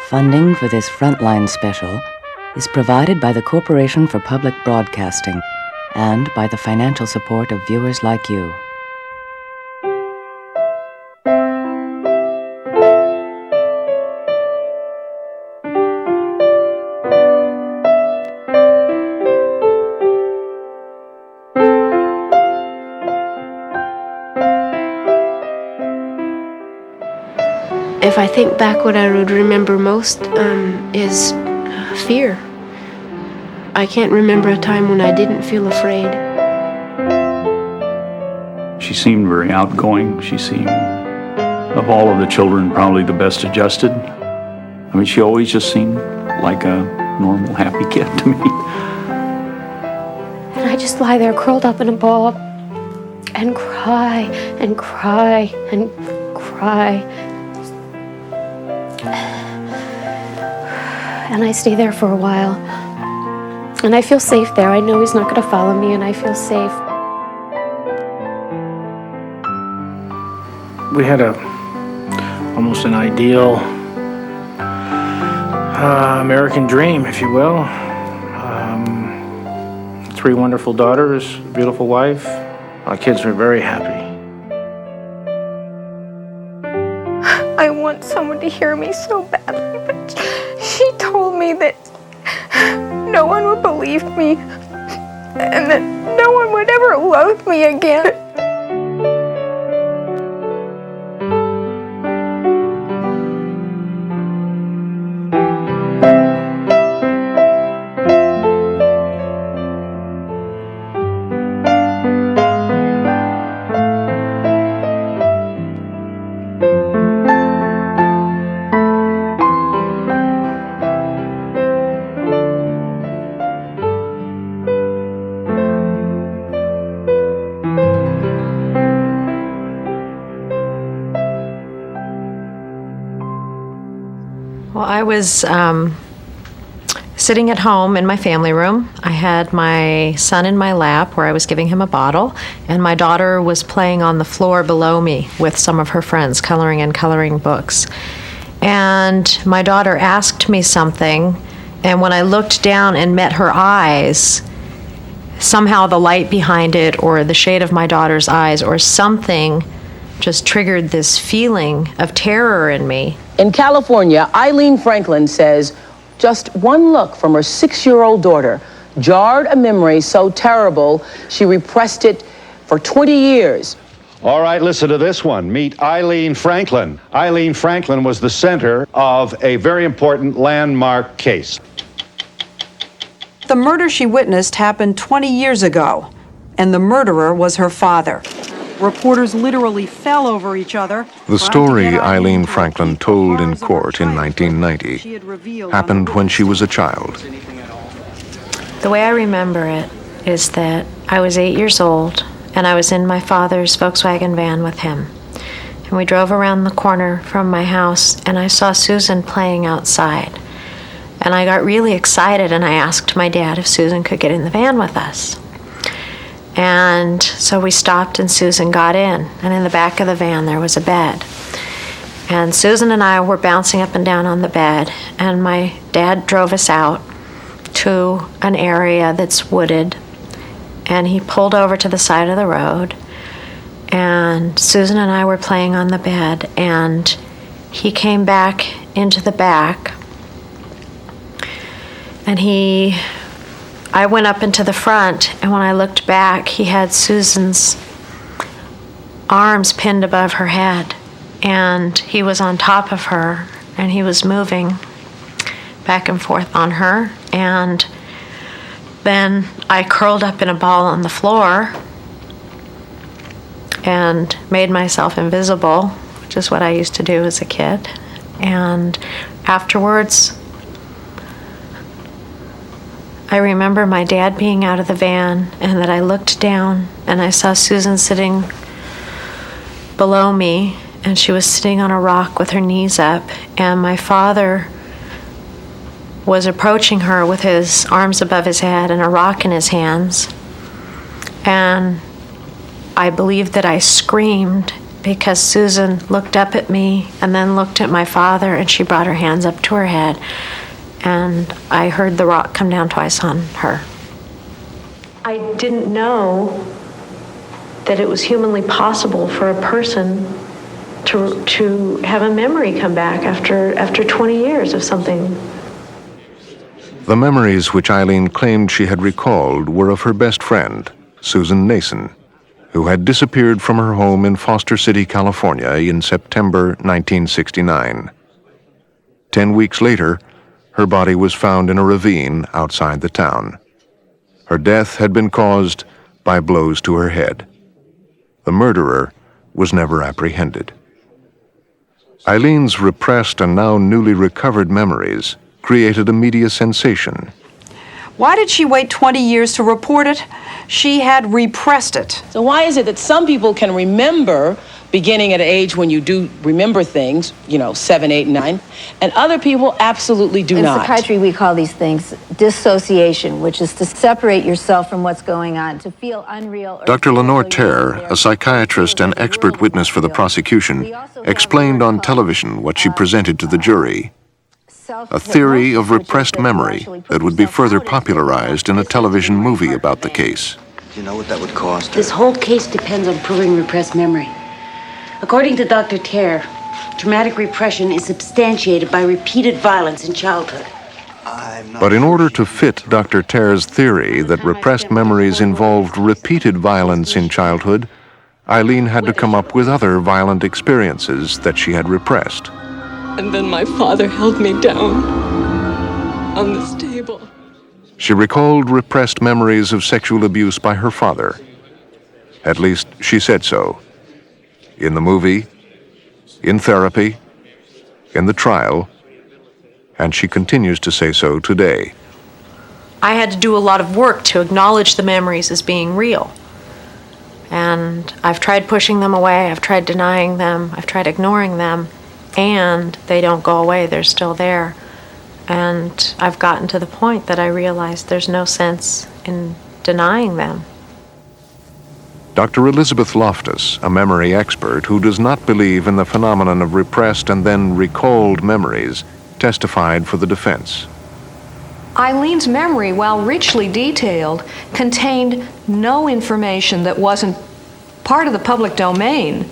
Funding for this Frontline special is provided by the Corporation for Public Broadcasting and by the financial support of viewers like you. If I think back, what I would remember most is fear. I can't remember a time when I didn't feel afraid. She seemed very outgoing. She seemed, of all of the children, probably the best adjusted. I mean, she always just seemed like a normal, happy kid to me. And I just lie there curled up in a ball and cry and cry and cry. And I stay there for a while. And I feel safe there. I know he's not going to follow me, and I feel safe. We had almost an ideal American dream, if you will. 3 wonderful daughters, a beautiful wife. Our kids were very happy. I want someone to hear me so badly, but she told me that no one would believe me and that no one would ever love me again. Well, I was sitting at home in my family room. I had my son in my lap where I was giving him a bottle, and my daughter was playing on the floor below me with some of her friends, coloring books. And my daughter asked me something, and when I looked down and met her eyes, somehow the light behind it or the shade of my daughter's eyes or something just triggered this feeling of terror in me. In California, Eileen Franklin says just one look from her 6-year-old daughter jarred a memory so terrible she repressed it for 20 years. All right, listen to this one. Meet Eileen Franklin. Eileen Franklin was the center of a very important landmark case. The murder she witnessed happened 20 years ago, and the murderer was her father. Reporters literally fell over each other. The story Eileen Franklin told in court in 1990 happened when she was a child. The way I remember it is that I was 8 years old, and I was in my father's Volkswagen van with him. And we drove around the corner from my house, and I saw Susan playing outside. And I got really excited, and I asked my dad if Susan could get in the van with us. And so we stopped, and Susan got in. And in the back of the van, there was a bed. And Susan and I were bouncing up and down on the bed, and my dad drove us out to an area that's wooded. And he pulled over to the side of the road, and Susan and I were playing on the bed, and he came back into the back, and I went up into the front, and when I looked back, he had Susan's arms pinned above her head, and he was on top of her, and he was moving back and forth on her, and then I curled up in a ball on the floor and made myself invisible, which is what I used to do as a kid. And afterwards, I remember my dad being out of the van, and that I looked down and I saw Susan sitting below me, and she was sitting on a rock with her knees up, and my father was approaching her with his arms above his head and a rock in his hands. And I believe that I screamed, because Susan looked up at me and then looked at my father, and she brought her hands up to her head, and I heard the rock come down twice on her. I didn't know that it was humanly possible for a person to have a memory come back after 20 years of something. The memories which Eileen claimed she had recalled were of her best friend, Susan Nason, who had disappeared from her home in Foster City, California in September 1969. 10 weeks later, her body was found in a ravine outside the town. Her death had been caused by blows to her head. The murderer was never apprehended. Eileen's repressed and now newly recovered memories created a media sensation. Why did she wait 20 years to report it? She had repressed it. So why is it that some people can remember beginning at an age when you do remember things, 7, 8, 9, and other people absolutely do not? In psychiatry, we call these things dissociation, which is to separate yourself from what's going on, to feel unreal. Dr. Lenore Terr, a psychiatrist and expert witness for the prosecution, explained on television what she presented to the jury. A theory of repressed memory that would be further popularized in a television movie about the case. Do you know what that would cost? This whole case depends on proving repressed memory. According to Dr. Terr, traumatic repression is substantiated by repeated violence in childhood. But in order to fit Dr. Terr's theory that repressed memories involved repeated violence in childhood, Eileen had to come up with other violent experiences that she had repressed. And then my father held me down on this table. She recalled repressed memories of sexual abuse by her father. At least she said so. In the movie, in therapy, in the trial, and she continues to say so today. I had to do a lot of work to acknowledge the memories as being real. And I've tried pushing them away, I've tried denying them, I've tried ignoring them, and they don't go away, they're still there. And I've gotten to the point that I realize there's no sense in denying them. Dr. Elizabeth Loftus, a memory expert who does not believe in the phenomenon of repressed and then recalled memories, testified for the defense. Eileen's memory, while richly detailed, contained no information that wasn't part of the public domain,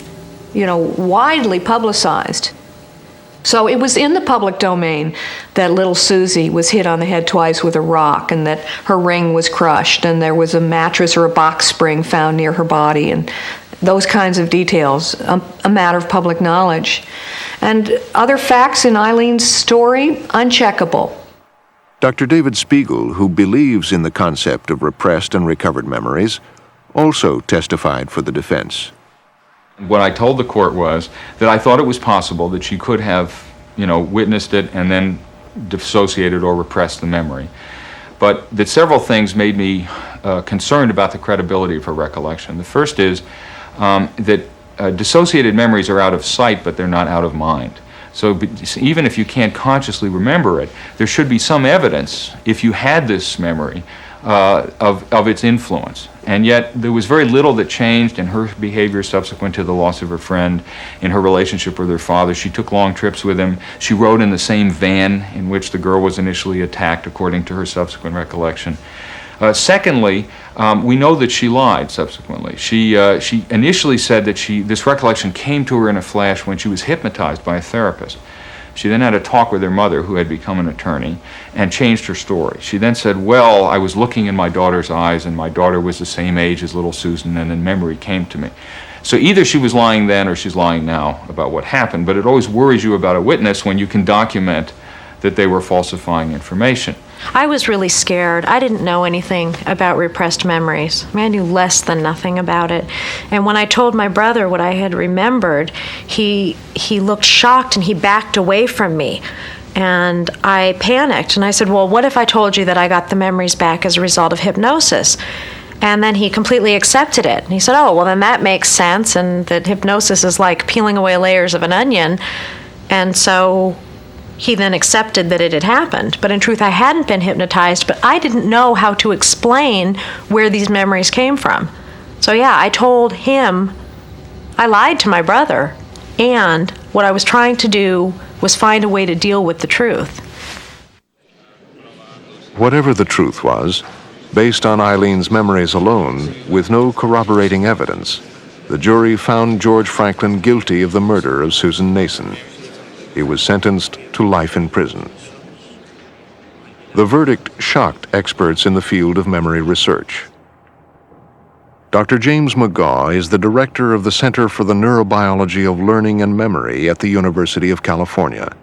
widely publicized. So it was in the public domain that little Susie was hit on the head twice with a rock, and that her ring was crushed, and there was a mattress or a box spring found near her body, and those kinds of details, a matter of public knowledge. And other facts in Eileen's story, uncheckable. Dr. David Spiegel, who believes in the concept of repressed and recovered memories, also testified for the defense. What I told the court was that I thought it was possible that she could have, witnessed it and then dissociated or repressed the memory. But that several things made me concerned about the credibility of her recollection. The first is that dissociated memories are out of sight, but they're not out of mind. So even if you can't consciously remember it, there should be some evidence, if you had this memory, of its influence. And yet there was very little that changed in her behavior subsequent to the loss of her friend, in her relationship with her father. She took long trips with him. She rode in the same van in which the girl was initially attacked, according to her subsequent recollection. Secondly, we know that she lied subsequently. She initially said that this recollection came to her in a flash when she was hypnotized by a therapist. She then had a talk with her mother, who had become an attorney, and changed her story. She then said, well, I was looking in my daughter's eyes, and my daughter was the same age as little Susan, and then memory came to me. So either she was lying then or she's lying now about what happened, but it always worries you about a witness when you can document that they were falsifying information. I was really scared. I didn't know anything about repressed memories. I knew less than nothing about it. And when I told my brother what I had remembered, he looked shocked and he backed away from me. And I panicked and I said, well, what if I told you that I got the memories back as a result of hypnosis? And then he completely accepted it. And he said, oh, well, then that makes sense, and that hypnosis is like peeling away layers of an onion. And so he then accepted that it had happened. But in truth, I hadn't been hypnotized, but I didn't know how to explain where these memories came from. So yeah, I told him I lied to my brother, and what I was trying to do was find a way to deal with the truth. Whatever the truth was, based on Eileen's memories alone, with no corroborating evidence, the jury found George Franklin guilty of the murder of Susan Nason. He was sentenced to life in prison. The verdict shocked experts in the field of memory research. Dr. James McGaugh is the director of the Center for the Neurobiology of Learning and Memory at the University of California.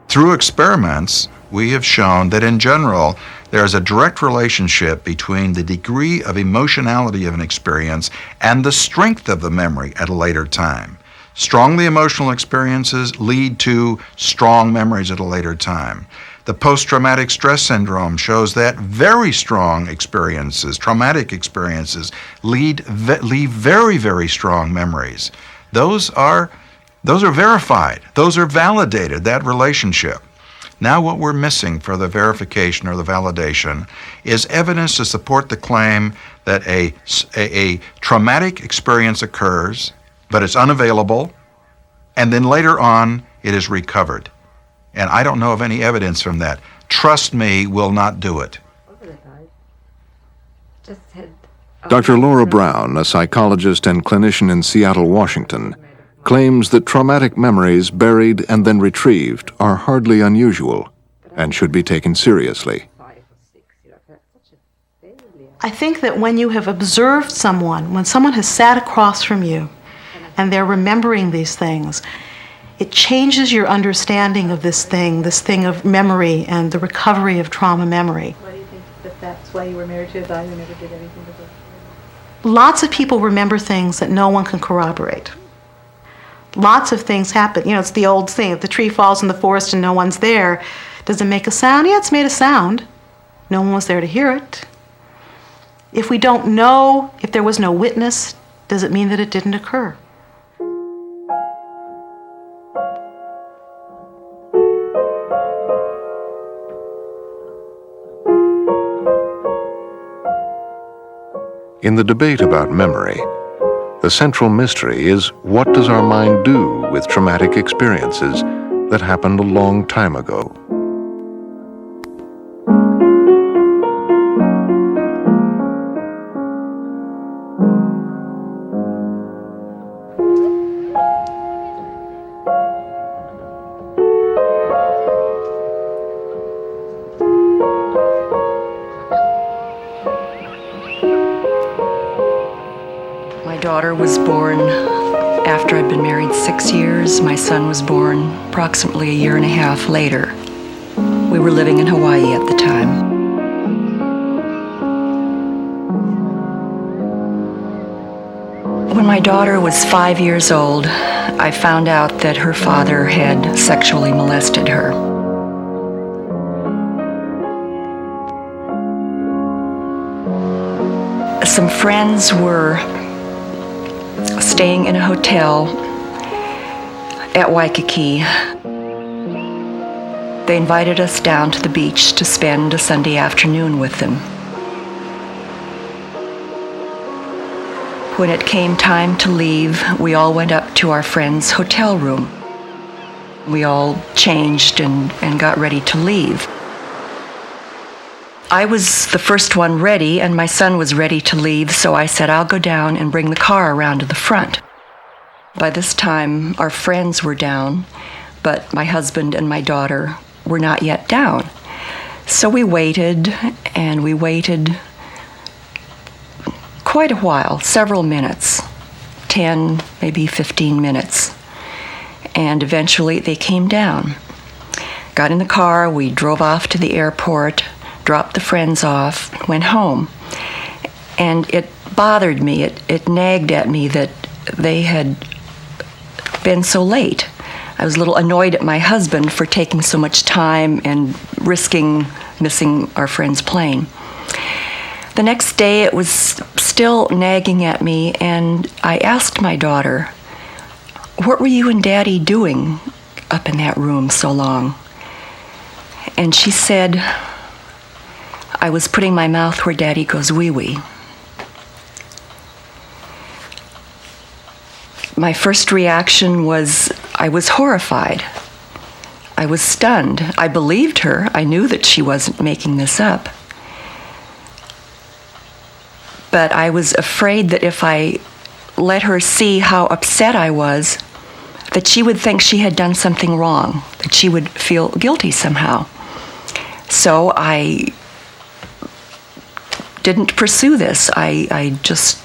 Through experiments, we have shown that in general, there is a direct relationship between the degree of emotionality of an experience and the strength of the memory at a later time. Strongly emotional experiences lead to strong memories at a later time. The post-traumatic stress syndrome shows that very strong experiences, traumatic experiences, leave very, very strong memories. Those are verified. Those are validated, that relationship. Now what we're missing for the verification or the validation is evidence to support the claim that a traumatic experience occurs, but it's unavailable, and then later on it is recovered. And I don't know of any evidence from that. Trust me, will not do it. Dr. Laura Brown, a psychologist and clinician in Seattle, Washington, claims that traumatic memories buried and then retrieved are hardly unusual and should be taken seriously. I think that when you have observed someone, when someone has sat across from you and they're remembering these things, it changes your understanding of this thing of memory and the recovery of trauma memory. Why do you think that that's why you were married to a guy who never did anything to her? Lots of people remember things that no one can corroborate. Lots of things happen. You know, it's the old thing, if the tree falls in the forest and no one's there, does it make a sound? Yeah, it's made a sound. No one was there to hear it. If we don't know, if there was no witness, does it mean that it didn't occur? In the debate about memory, the central mystery is, what does our mind do with traumatic experiences that happened a long time ago? My daughter was born after I'd been married 6 years. My son was born approximately a year and a half later. We were living in Hawaii at the time. When my daughter was 5 years old, I found out that her father had sexually molested her. Some friends were staying in a hotel at Waikiki. They invited us down to the beach to spend a Sunday afternoon with them. When it came time to leave, we all went up to our friend's hotel room. We all changed and got ready to leave. I was the first one ready, and my son was ready to leave, so I said, I'll go down and bring the car around to the front. By this time, our friends were down, but my husband and my daughter were not yet down. So we waited, and we waited quite a while, several minutes, 10, maybe 15 minutes. And eventually they came down. Got in the car, we drove off to the airport, dropped the friends off, went home. And it bothered me, it nagged at me that they had been so late. I was a little annoyed at my husband for taking so much time and risking missing our friend's plane. The next day it was still nagging at me, and I asked my daughter, what were you and Daddy doing up in that room so long? And she said, I was putting my mouth where Daddy goes wee-wee. My first reaction was I was horrified. I was stunned. I believed her. I knew that she wasn't making this up. But I was afraid that if I let her see how upset I was, that she would think she had done something wrong, that she would feel guilty somehow. So I didn't pursue this. I just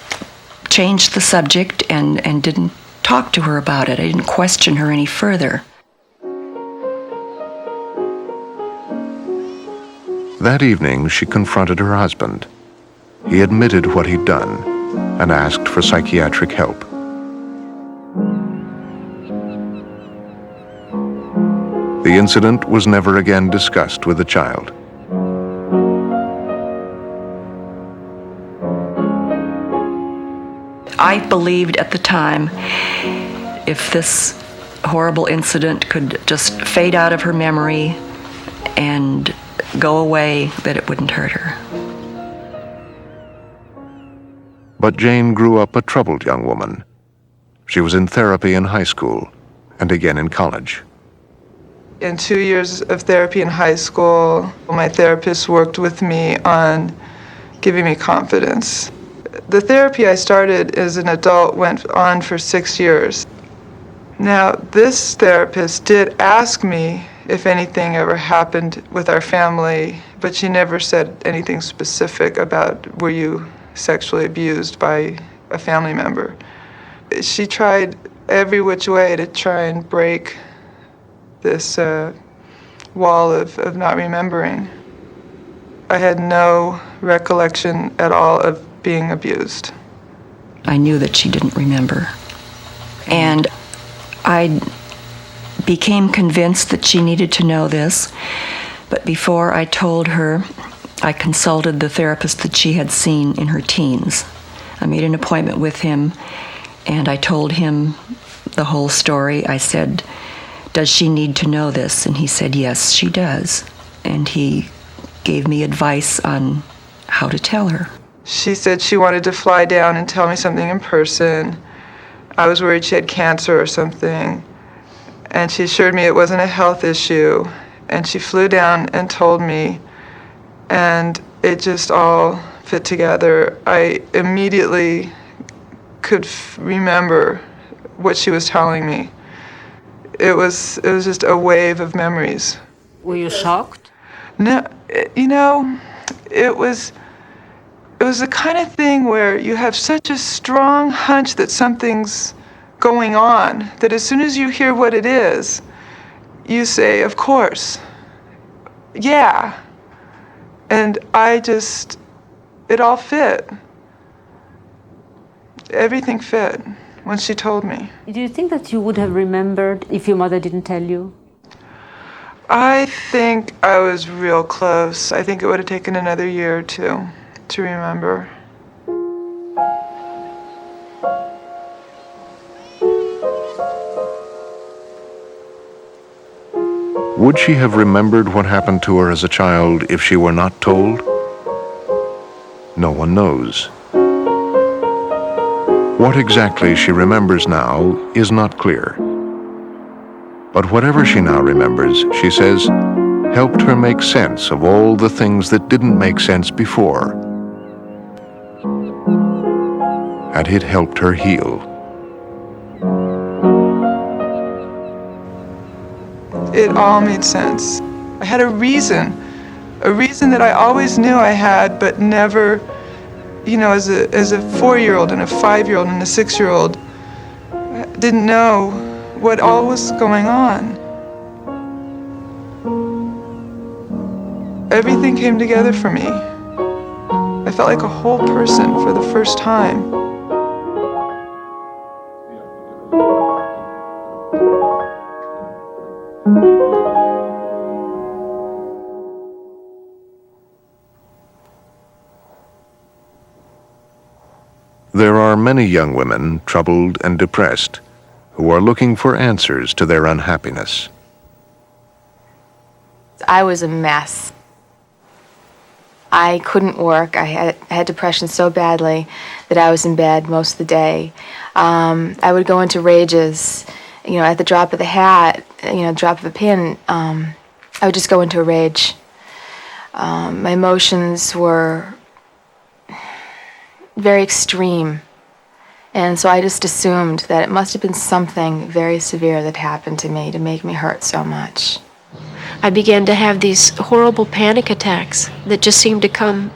changed the subject and didn't talk to her about it. I didn't question her any further. That evening, she confronted her husband. He admitted what he'd done and asked for psychiatric help. The incident was never again discussed with the child. I believed at the time if this horrible incident could just fade out of her memory and go away, that it wouldn't hurt her. But Jane grew up a troubled young woman. She was in therapy in high school and again in college. In 2 years of therapy in high school, my therapist worked with me on giving me confidence. The therapy I started as an adult went on for 6 years. Now, this therapist did ask me if anything ever happened with our family, but she never said anything specific about were you sexually abused by a family member. She tried every which way to try and break this wall of not remembering. I had no recollection at all of being abused. I knew that she didn't remember. And I became convinced that she needed to know this, but before I told her, I consulted the therapist that she had seen in her teens. I made an appointment with him, and I told him the whole story. I said, "Does she need to know this?" And he said, "Yes, she does." And he gave me advice on how to tell her. She said she wanted to fly down and tell me something in person. I was worried she had cancer or something. And she assured me it wasn't a health issue. And she flew down and told me, and it just all fit together. I immediately could remember what she was telling me. It was just a wave of memories. Were you shocked? No, it was the kind of thing where you have such a strong hunch that something's going on, that as soon as you hear what it is, you say, of course, yeah. And it all fit. Everything fit when she told me. Do you think that you would have remembered if your mother didn't tell you? I think I was real close. I think it would have taken another year or two to remember. Would she have remembered what happened to her as a child if she were not told? No one knows. What exactly she remembers now is not clear. But whatever she now remembers, she says, helped her make sense of all the things that didn't make sense before. And it helped her heal. It all made sense. I had a reason that I always knew I had, but never, as a 4-year-old and a 5-year-old and a 6-year-old, didn't know what all was going on. Everything came together for me. I felt like a whole person for the first time. There are many young women, troubled and depressed, who are looking for answers to their unhappiness. I was a mess. I couldn't work. I had depression so badly that I was in bed most of the day. I would go into rages, at the drop of the hat, drop of a pin. I would just go into a rage. My emotions were very extreme. And so I just assumed that it must have been something very severe that happened to me to make me hurt so much. I began to have these horrible panic attacks that just seemed to come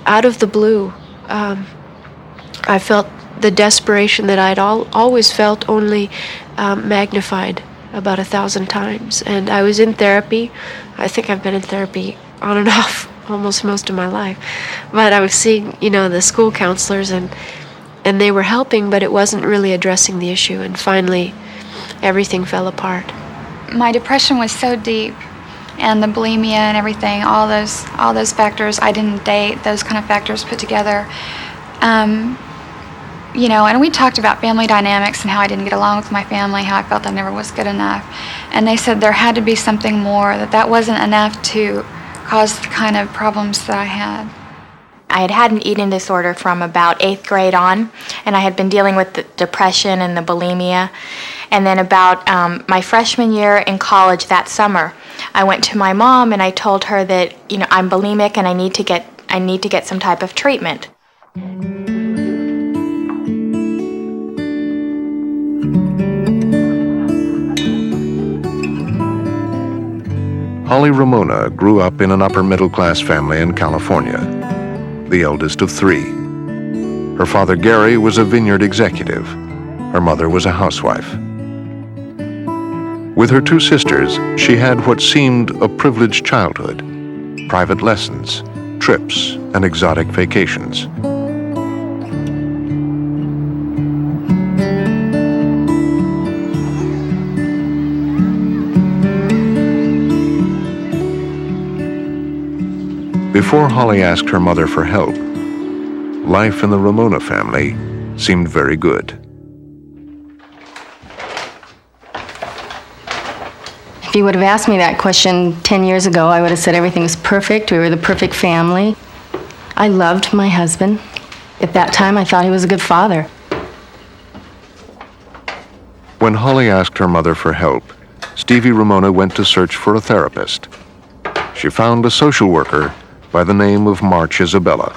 out of the blue. I felt the desperation that I'd always felt, only magnified about 1,000 times. And I was in therapy. I think I've been in therapy on and off almost most of my life. But I was seeing, the school counselors, and they were helping, but it wasn't really addressing the issue. And finally, everything fell apart. My depression was so deep, and the bulimia and everything, all those factors, I didn't date, those kind of factors put together. And we talked about family dynamics and how I didn't get along with my family, how I felt I never was good enough. And they said there had to be something more, that wasn't enough to cause the kind of problems that I had. I had had an eating disorder from about 8th grade on, and I had been dealing with the depression and the bulimia. And then about my freshman year in college that summer, I went to my mom and I told her that, I'm bulimic and I need to get some type of treatment. Holly Ramona grew up in an upper-middle-class family in California, the eldest of 3. Her father, Gary, was a vineyard executive. Her mother was a housewife. With her 2 sisters, she had what seemed a privileged childhood: private lessons, trips, and exotic vacations. Before Holly asked her mother for help, life in the Ramona family seemed very good. If you would have asked me that question 10 years ago, I would have said everything was perfect. We were the perfect family. I loved my husband. At that time, I thought he was a good father. When Holly asked her mother for help, Stevie Ramona went to search for a therapist. She found a social worker by the name of March Isabella.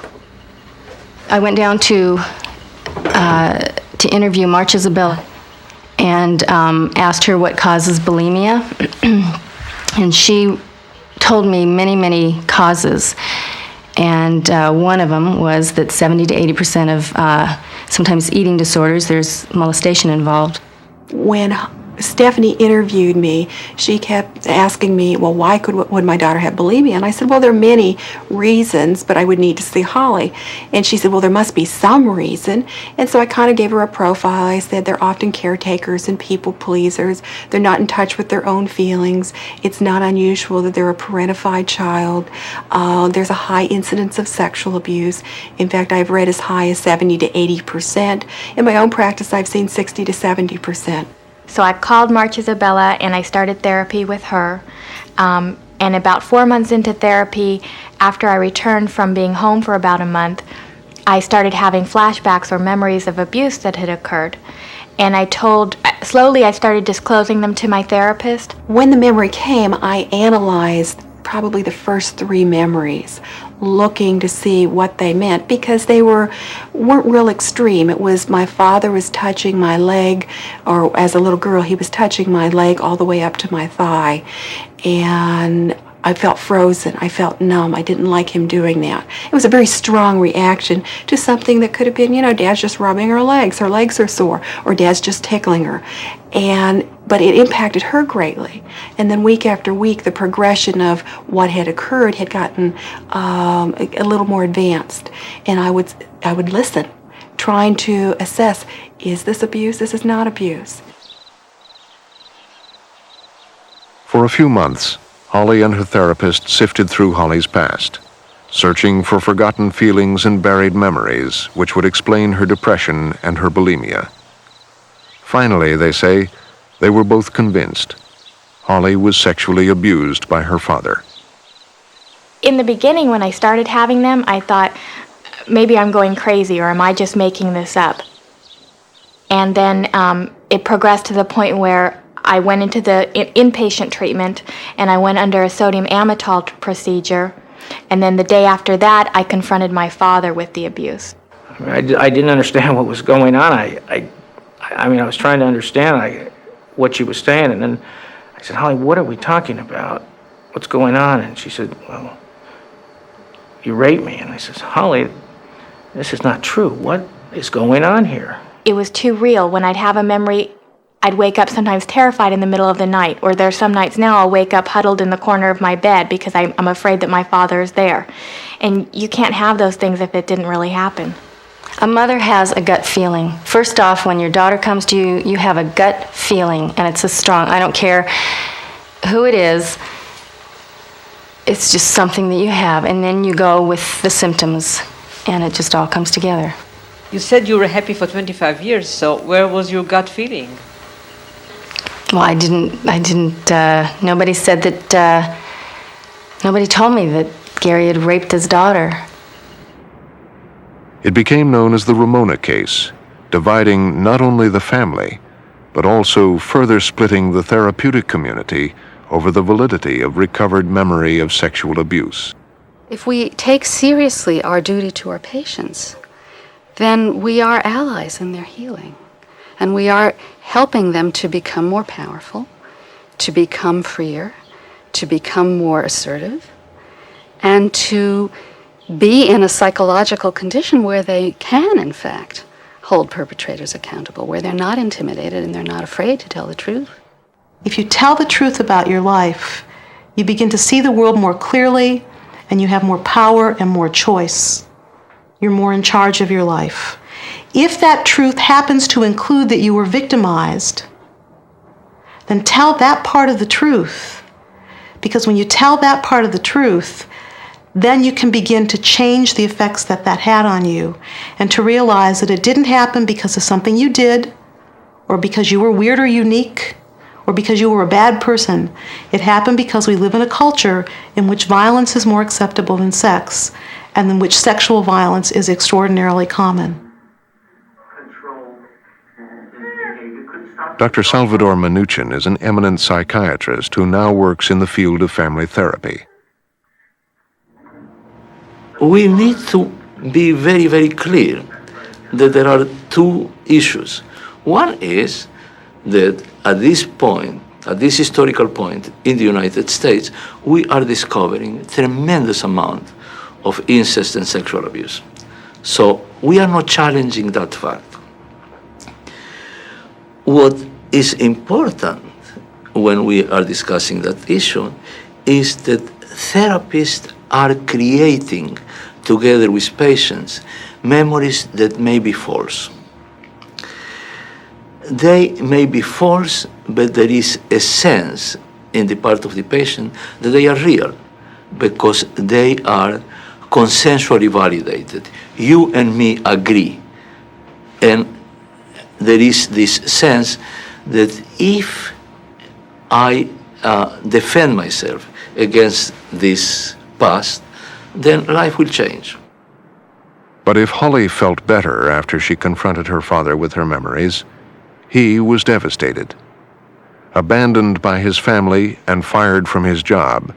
I went down to interview March Isabella and asked her what causes bulimia. And she told me many, many causes. And one of them was that 70 to 80% of sometimes eating disorders, there's molestation involved. When Stephanie interviewed me, she kept asking me, well, why would my daughter have bulimia? And I said, well, there are many reasons, but I would need to see Holly. And she said, well, there must be some reason. And so I kind of gave her a profile. I said they're often caretakers and people pleasers. They're not in touch with their own feelings. It's not unusual that they're a parentified child. There's a high incidence of sexual abuse. In fact, I've read as high as 70 to 80%. In my own practice, I've seen 60 to 70%. So I called March Isabella and I started therapy with her. And about 4 months into therapy, after I returned from being home for about a month, I started having flashbacks or memories of abuse that had occurred. And slowly I started disclosing them to my therapist. When the memory came, I analyzed probably the first 3 memories, looking to see what they meant, because they weren't real extreme. It was my father was touching my leg, or as a little girl, he was touching my leg all the way up to my thigh. And I felt frozen. I felt numb. I didn't like him doing that. It was a very strong reaction to something that could have been, Dad's just rubbing her legs are sore, or Dad's just tickling her. But it impacted her greatly. And then week after week, the progression of what had occurred had gotten a little more advanced. And I would listen, trying to assess, is this abuse? This is not abuse. For a few months, Holly and her therapist sifted through Holly's past, searching for forgotten feelings and buried memories which would explain her depression and her bulimia. Finally, they say, they were both convinced Holly was sexually abused by her father. In the beginning, when I started having them, I thought, maybe I'm going crazy, or am I just making this up? And then it progressed to the point where I went into the inpatient treatment, and I went under a sodium amytal procedure. And then the day after that, I confronted my father with the abuse. I didn't understand what was going on. I mean, I was trying to understand what she was saying, and then I said, Holly, what are we talking about? What's going on? And she said, well, you raped me. And I said, Holly, this is not true. What is going on here? It was too real. When I'd have a memory, I'd wake up sometimes terrified in the middle of the night, or there's some nights now I'll wake up huddled in the corner of my bed because I'm afraid that my father is there. And you can't have those things if it didn't really happen. A mother has a gut feeling. First off, when your daughter comes to you, you have a gut feeling, and it's a strong, I don't care who it is, it's just something that you have, and then you go with the symptoms, and it just all comes together. You said you were happy for 25 years, so where was your gut feeling? Well, I didn't, nobody said that, nobody told me that Gary had raped his daughter. It became known as the Ramona case, dividing not only the family, but also further splitting the therapeutic community over the validity of recovered memory of sexual abuse. If we take seriously our duty to our patients, then we are allies in their healing. And we are helping them to become more powerful, to become freer, to become more assertive, and to be in a psychological condition where they can, in fact, hold perpetrators accountable, where they're not intimidated and they're not afraid to tell the truth. If you tell the truth about your life, you begin to see the world more clearly, and you have more power and more choice. You're more in charge of your life. If that truth happens to include that you were victimized, then tell that part of the truth. Because when you tell that part of the truth, then you can begin to change the effects that that had on you, and to realize that it didn't happen because of something you did, or because you were weird or unique, or because you were a bad person. It happened because we live in a culture in which violence is more acceptable than sex, and in which sexual violence is extraordinarily common. Dr. Salvador Minuchin is an eminent psychiatrist who now works in the field of family therapy. We need to be very, very clear that there are two issues. One is that at this point, at this historical point in the United States, we are discovering a tremendous amount of incest and sexual abuse. So we are not challenging that fact. What is important when we are discussing that issue is that therapists are creating, together with patients, memories that may be false. They may be false, but there is a sense in the part of the patient that they are real, because they are consensually validated. You and me agree. And there is this sense that if I defend myself against this past, then life will change. But if Holly felt better after she confronted her father with her memories, he was devastated. Abandoned by his family and fired from his job,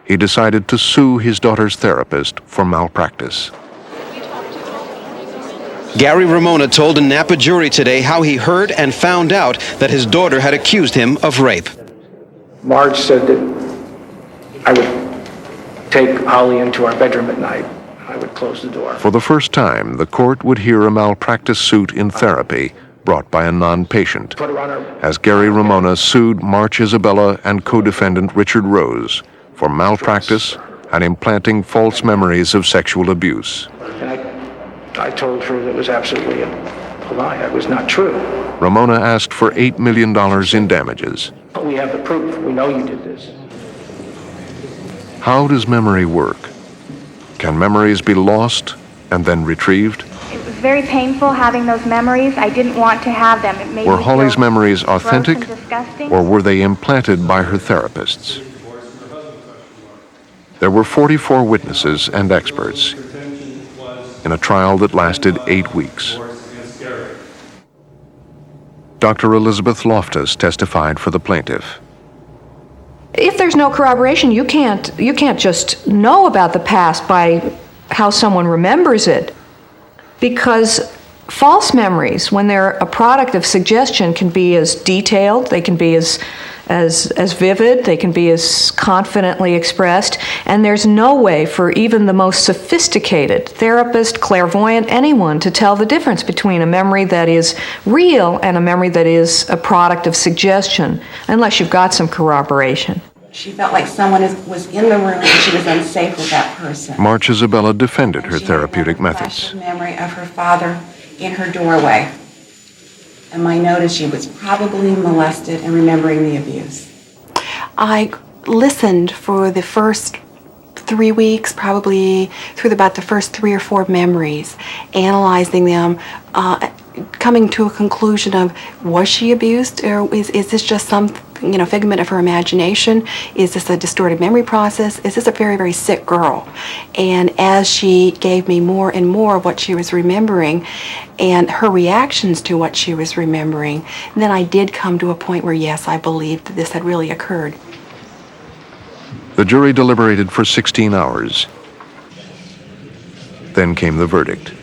he decided to sue his daughter's therapist for malpractice. Gary Ramona told a Napa jury today how he heard and found out that his daughter had accused him of rape. Marge said that I would take Holly into our bedroom at night. I would close the door. For the first time, the court would hear a malpractice suit in therapy brought by a non-patient, as Gary Ramona sued March Isabella and co-defendant Richard Rose for malpractice and implanting false memories of sexual abuse. And I told her that it was absolutely a lie. It was not true. Ramona asked for $8 million in damages. We have the proof. We know you did this. How does memory work? Can memories be lost and then retrieved? It was very painful having those memories. I didn't want to have them. It made Were me Holly's feel memories gross authentic, and disgusting. or were they implanted by her therapists? There were 44 witnesses and experts in a trial that lasted 8 weeks. Dr. Elizabeth Loftus testified for the plaintiff. If there's no corroboration, you can't just know about the past by how someone remembers it, because false memories, when they're a product of suggestion, can be as detailed, they can be as vivid, they can be as confidently expressed, and there's no way for even the most sophisticated therapist, clairvoyant, anyone to tell the difference between a memory that is real and a memory that is a product of suggestion, unless you've got some corroboration. She felt like someone was in the room and she was unsafe with that person. March Isabella defended her therapeutic methods. A memory of her father in her doorway. And my note is she was probably molested and remembering the abuse. I listened for the first 3 weeks, probably through about the first 3 or 4 memories, analyzing them, coming to a conclusion of, was she abused, or is this just some figment of her imagination? Is this a distorted memory process? Is this a very, very sick girl? And as she gave me more and more of what she was remembering and her reactions to what she was remembering, then I did come to a point where, yes, I believed that this had really occurred. The jury deliberated for 16 hours. Then came the verdict.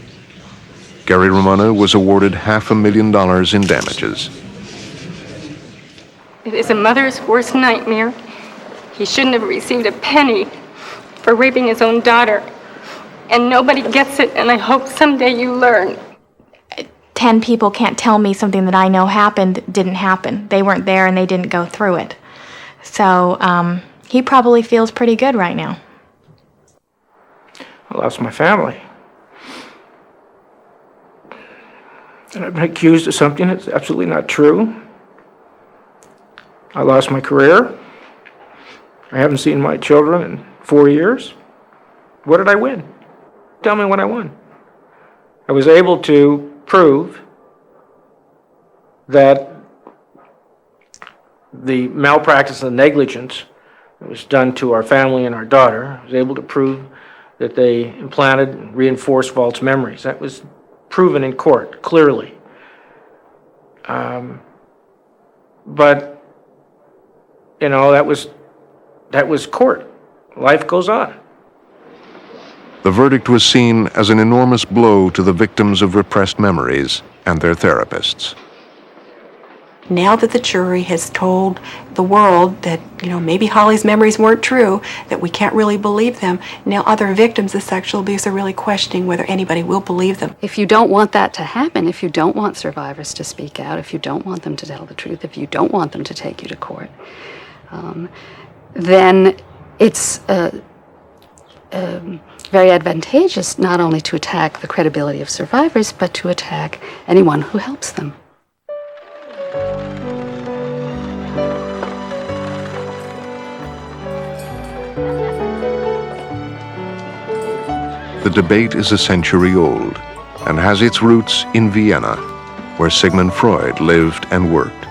Gary Romano was awarded $500,000 in damages. It is a mother's worst nightmare. He shouldn't have received a penny for raping his own daughter. And nobody gets it, and I hope someday you learn. 10 people can't tell me something that I know happened didn't happen. They weren't there and they didn't go through it. So he probably feels pretty good right now. I lost my family. And I've been accused of something that's absolutely not true. I lost my career. I haven't seen my children in 4 years. What did I win? Tell me what I won. I was able to prove that the malpractice and negligence that was done to our family and our daughter, I was able to prove that they implanted and reinforced false memories. That was proven in court, clearly. But, that was court. Life goes on. The verdict was seen as an enormous blow to the victims of repressed memories and their therapists. Now that the jury has told the world that, maybe Holly's memories weren't true, that we can't really believe them, now other victims of sexual abuse are really questioning whether anybody will believe them. If you don't want that to happen, if you don't want survivors to speak out, if you don't want them to tell the truth, if you don't want them to take you to court, then it's very advantageous not only to attack the credibility of survivors, but to attack anyone who helps them. The debate is a century old and has its roots in Vienna, where Sigmund Freud lived and worked.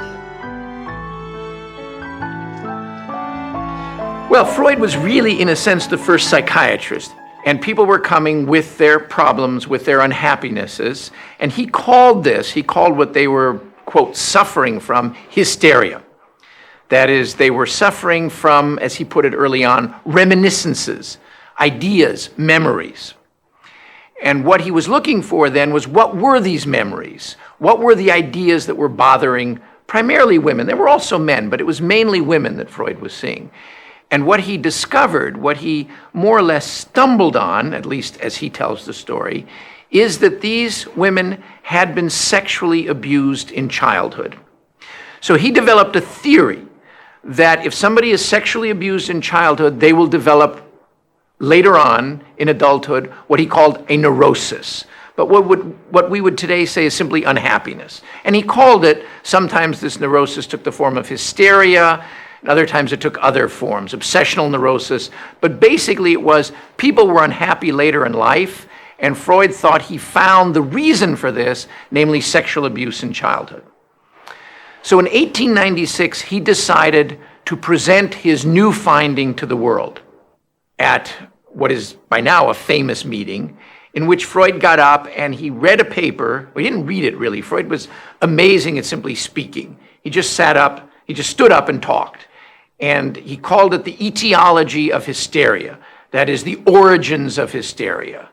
Well, Freud was really, in a sense, the first psychiatrist. And people were coming with their problems, with their unhappinesses. And he called what they were, quote, suffering from, hysteria. That is, they were suffering from, as he put it early on, reminiscences, ideas, memories. And what he was looking for then was, what were these memories? What were the ideas that were bothering primarily women? There were also men, but it was mainly women that Freud was seeing. And what he discovered, what he more or less stumbled on, at least as he tells the story, is that these women had been sexually abused in childhood. So he developed a theory that if somebody is sexually abused in childhood, they will develop later on in adulthood what he called a neurosis. But what we would today say is simply unhappiness. And he called it, sometimes this neurosis took the form of hysteria, and other times it took other forms, obsessional neurosis. But basically it was people were unhappy later in life, and Freud thought he found the reason for this, namely sexual abuse in childhood. So in 1896, he decided to present his new finding to the world at what is by now a famous meeting in which Freud got up and he read a paper. Well, he didn't read it really. Freud was amazing at simply speaking. He just stood up and talked. And he called it the etiology of hysteria. That is, the origins of hysteria.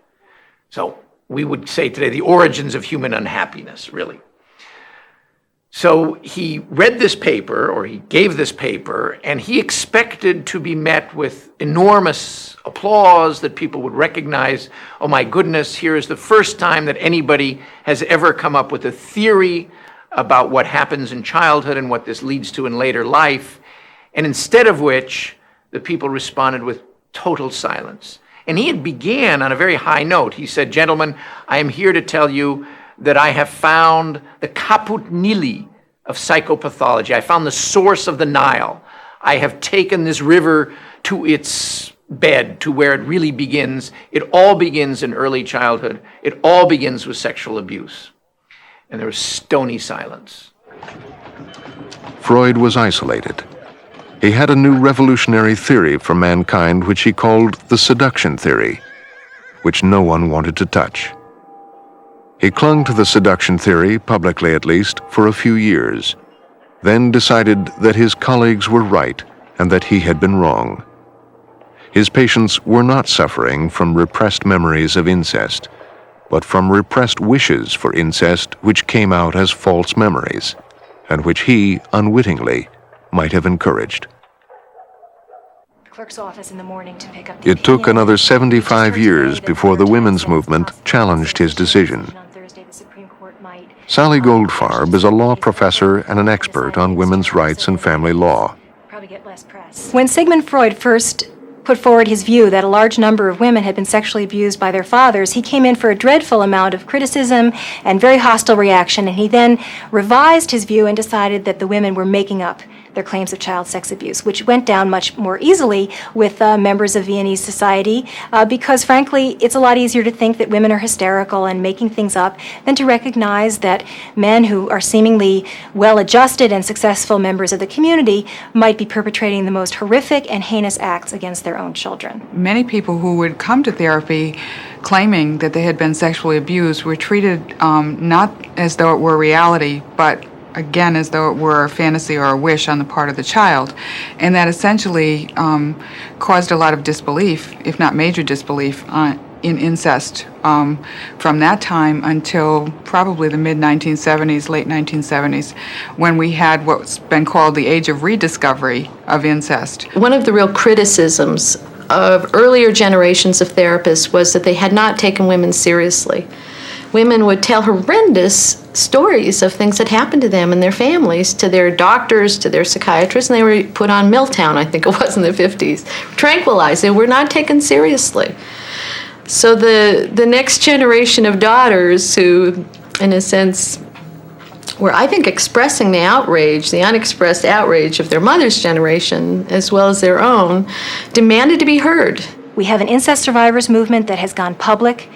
So we would say today the origins of human unhappiness, really. So he read this paper, or he gave this paper, and he expected to be met with enormous applause, that people would recognize, oh my goodness, here is the first time that anybody has ever come up with a theory about what happens in childhood and what this leads to in later life. And instead of which, the people responded with total silence. And he had began on a very high note. He said, gentlemen, I am here to tell you that I have found the caput nili of psychopathology. I found the source of the Nile. I have taken this river to its bed, to where it really begins. It all begins in early childhood. It all begins with sexual abuse. And there was stony silence. Freud was isolated. He had a new revolutionary theory for mankind which he called the seduction theory, which no one wanted to touch. He clung to the seduction theory, publicly at least, for a few years, then decided that his colleagues were right and that he had been wrong. His patients were not suffering from repressed memories of incest, but from repressed wishes for incest which came out as false memories, and which he, unwittingly, might have encouraged. Clerk's office in the morning to pick up the It took opinion. another 75 years before the women's movement challenged his decision. Sally Goldfarb is a law professor and an expert on women's rights and family law. When Sigmund Freud first put forward his view that a large number of women had been sexually abused by their fathers, he came in for a dreadful amount of criticism and very hostile reaction, and he then revised his view and decided that the women were making up their claims of child sex abuse, which went down much more easily with members of Viennese society because, frankly, it's a lot easier to think that women are hysterical and making things up than to recognize that men who are seemingly well-adjusted and successful members of the community might be perpetrating the most horrific and heinous acts against their own children. Many people who would come to therapy claiming that they had been sexually abused were treated not as though it were reality, but again, as though it were a fantasy or a wish on the part of the child. And that essentially caused a lot of disbelief, if not major disbelief, in incest from that time until probably the mid-1970s, late 1970s, when we had what's been called the age of rediscovery of incest. One of the real criticisms of earlier generations of therapists was that they had not taken women seriously. Women would tell horrendous stories of things that happened to them and their families, to their doctors, to their psychiatrists, and they were put on Milltown, I think it was in the 50s, tranquilized. They were not taken seriously. So the next generation of daughters who, in a sense, were, I think, expressing the outrage, the unexpressed outrage of their mother's generation, as well as their own, demanded to be heard. We have an incest survivors movement that has gone public.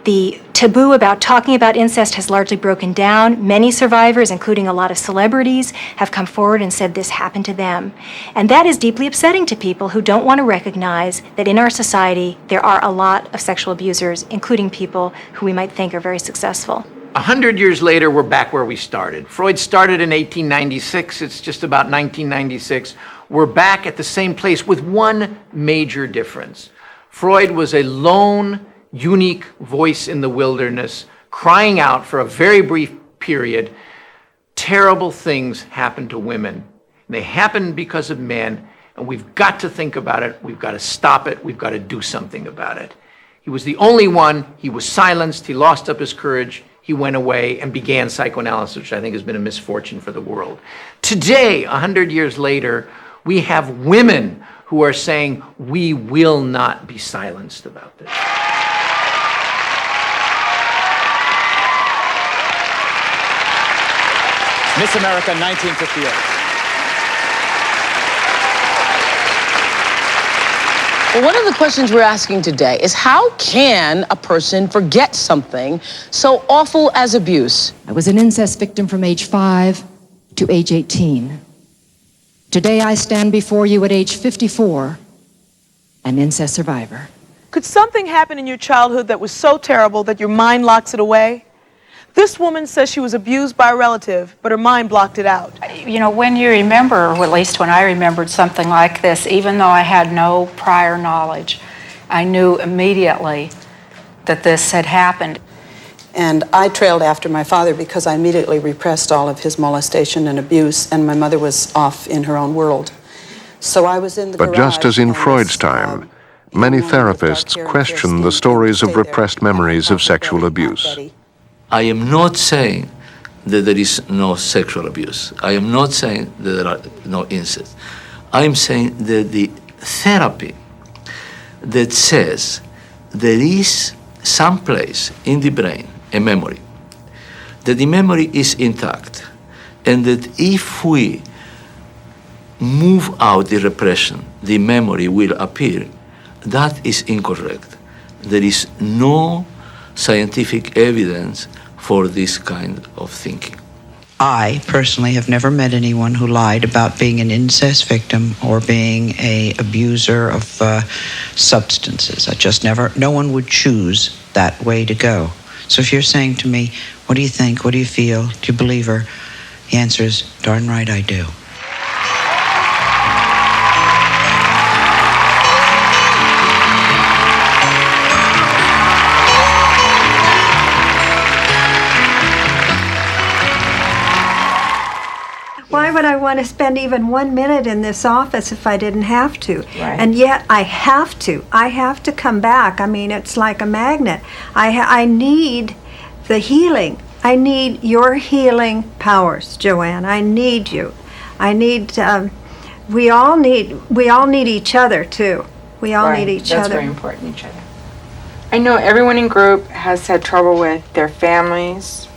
The taboo about talking about incest has largely broken down. Many survivors, including a lot of celebrities, have come forward and said this happened to them. And that is deeply upsetting to people who don't want to recognize that in our society there are a lot of sexual abusers, including people who we might think are very successful. 100 years later, we're back where we started. Freud started in 1896. It's just about 1996. We're back at the same place with one major difference. Freud was a lone, unique voice in the wilderness, crying out for a very brief period. Terrible things happen to women. They happen because of men, and we've got to think about it. We've got to stop it. We've got to do something about it. He was the only one. He was silenced. He lost up his courage. He went away and began psychoanalysis, which I think has been a misfortune for the world. Today, 100 years later, we have women who are saying, we will not be silenced about this. Miss America 1958. Well, one of the questions we're asking today is how can a person forget something so awful as abuse? I was an incest victim from age 5 to age 18. Today I stand before you at age 54 an incest survivor. Could something happen in your childhood that was so terrible that your mind locks it away? This woman says she was abused by a relative, but her mind blocked it out. You know, when you remember, or at least when I remembered something like this, even though I had no prior knowledge, I knew immediately that this had happened. And I trailed after my father because I immediately repressed all of his molestation and abuse, and my mother was off in her own world. So I was in the But just as in Freud's time, many therapists question the stories of repressed memories of sexual abuse. I am not saying that there is no sexual abuse. I am not saying that there are no incest. I am saying that the therapy that says there is some place in the brain, a memory, that the memory is intact, and that if we move out the repression, the memory will appear, that is incorrect. There is no scientific evidence for this kind of thinking. I personally have never met anyone who lied about being an incest victim or being an abuser of substances. No one would choose that way to go. So if you're saying to me, what do you think, what do you feel, do you believe her? The answer is, darn right I do. Why would I want to spend even 1 minute in this office if I didn't have to? Right. And yet I have to. I have to come back. I mean, it's like a magnet. I need the healing. I need your healing powers, Joanne. I need you. I need. We all need each other too. We all need each That's other. very important, each other. I know everyone in group has had trouble with their families,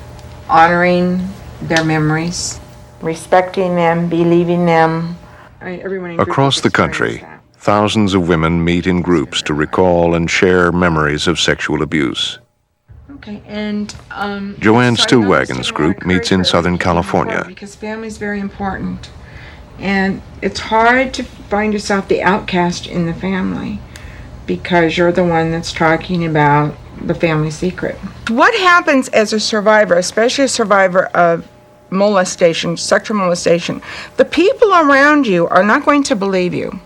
honoring their memories, respecting them, believing them. Everyone in group Across the country, thousands of women meet in groups to recall and share memories of sexual abuse. Okay, and Joanne so I Stillwagon's group meets in Southern California. because family is very important, and it's hard to find yourself the outcast in the family because you're the one that's talking about the family secret. What happens as a survivor, especially a survivor of molestation, sexual molestation? The people around you are not going to believe you.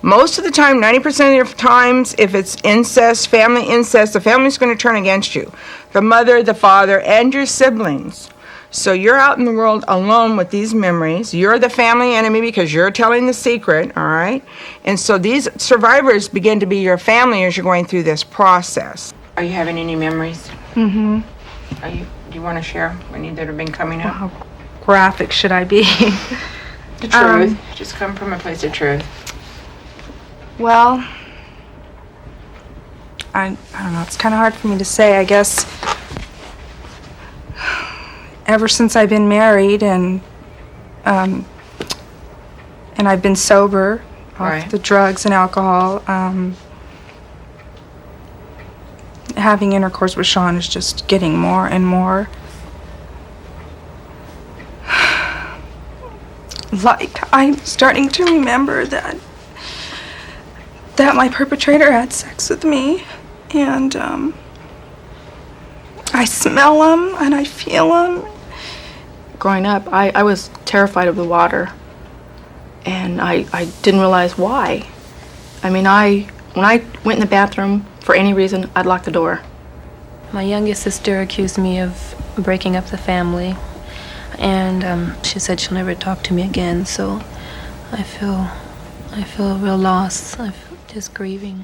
Most of the time, 90% of the times, if it's incest, the family's going to turn against you. The mother, the father, and your siblings. So you're out in the world alone with these memories. You're the family enemy because you're telling the secret, all right? And so these survivors begin to be your family as you're going through this process. Are you having any memories? Mm-hmm. Do you want to share any that have been coming up? How graphic should I be? The truth. Just come from a place of truth. Well, I don't know. It's kind of hard for me to say. I guess ever since I've been married and I've been sober off the drugs and alcohol, having intercourse with Sean is just getting more and more like I'm starting to remember that my perpetrator had sex with me, and I smell him and I feel him. Growing up, I was terrified of the water, and I didn't realize why. I mean, when I went in the bathroom for any reason, I'd lock the door. My youngest sister accused me of breaking up the family, and she said she'll never talk to me again, so I feel real lost. I'm just grieving.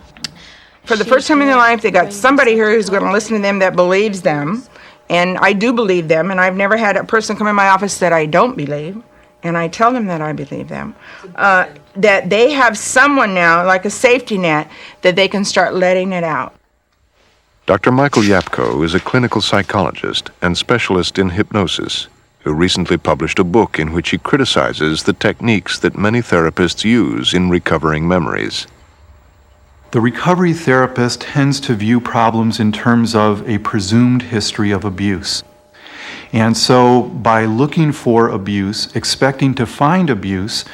For the first time in their life, they got somebody here who's going to listen to them that believes them, and I do believe them, and I've never had a person come in my office that I don't believe, and I tell them that I believe them. That they have someone now, like a safety net, that they can start letting it out. Dr. Michael Yapko is a clinical psychologist and specialist in hypnosis who recently published a book in which he criticizes the techniques that many therapists use in recovering memories. The recovery therapist tends to view problems in terms of a presumed history of abuse. And so by looking for abuse, expecting to find abuse,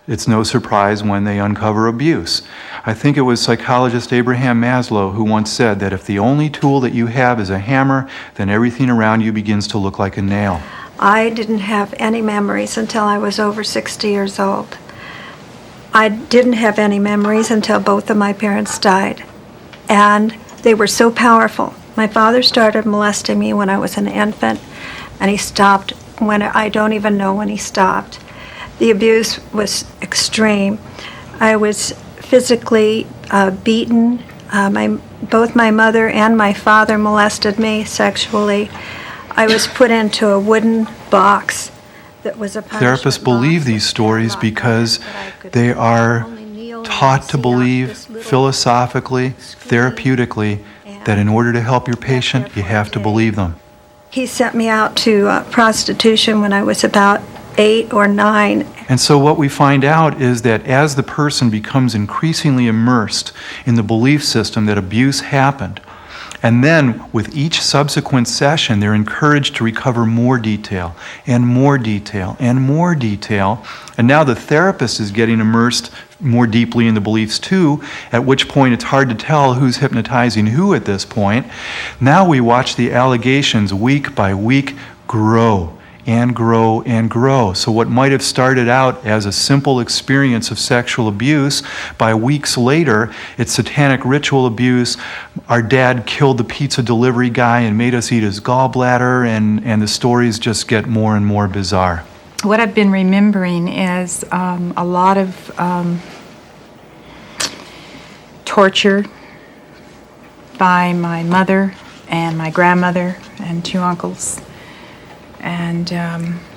It's no surprise when they uncover abuse. I think it was psychologist Abraham Maslow who once said that if the only tool that you have is a hammer, then everything around you begins to look like a nail. I didn't have any memories until I was over 60 years old. I didn't have any memories until both of my parents died. And they were so powerful. My father started molesting me when I was an infant, and he stopped when I don't even know when he stopped. The abuse was extreme. I was physically beaten. Both my mother and my father molested me sexually. I was put into a wooden box that was a punishment Therapists believe these stories because they are taught to believe philosophically, therapeutically, that in order to help your patient, you have to believe them. He sent me out to prostitution when I was about 8 or 9. And so what we find out is that as the person becomes increasingly immersed in the belief system that abuse happened, and then with each subsequent session, they're encouraged to recover more detail and more detail and more detail. And now the therapist is getting immersed more deeply in the beliefs too, at which point it's hard to tell who's hypnotizing who at this point. Now we watch the allegations week by week grow and grow and grow. So what might have started out as a simple experience of sexual abuse, by weeks later, it's satanic ritual abuse. Our dad killed the pizza delivery guy and made us eat his gallbladder, and the stories just get more and more bizarre. What I've been remembering is a lot of torture by my mother and my grandmother and 2 uncles. And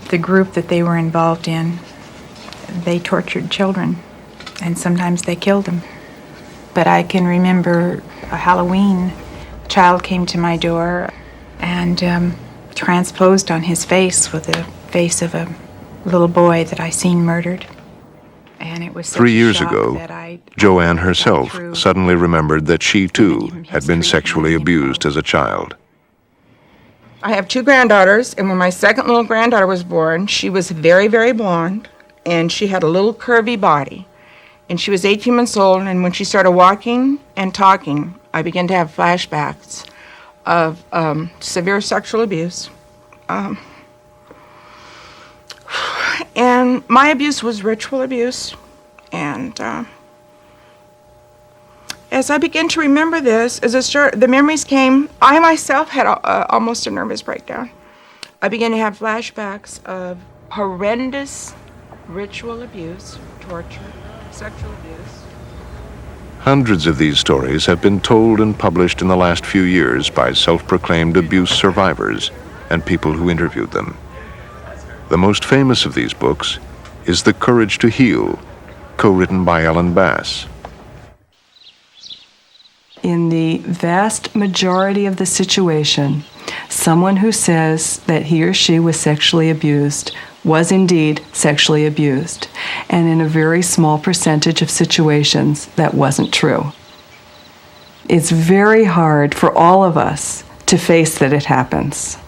the group that they were involved in, they tortured children, and sometimes they killed them. But I can remember a Halloween, a child came to my door and transposed on his face with the face of a little boy that I seen murdered. And it was such 3 a years shock ago, that I Joanne herself suddenly remembered that she too had been sexually abused as a child. I have 2 granddaughters, and when my second little granddaughter was born, she was very, very blonde, and she had a little curvy body. And she was 18 months old, and when she started walking and talking, I began to have flashbacks of severe sexual abuse. And my abuse was ritual abuse, and as I began to remember this, as the memories came, I myself had almost a nervous breakdown. I began to have flashbacks of horrendous ritual abuse, torture, sexual abuse. Hundreds of these stories have been told and published in the last few years by self-proclaimed abuse survivors and people who interviewed them. The most famous of these books is The Courage to Heal, co-written by Ellen Bass. In the vast majority of the situation, someone who says that he or she was sexually abused was indeed sexually abused, and in a very small percentage of situations, that wasn't true. It's very hard for all of us to face that it happens.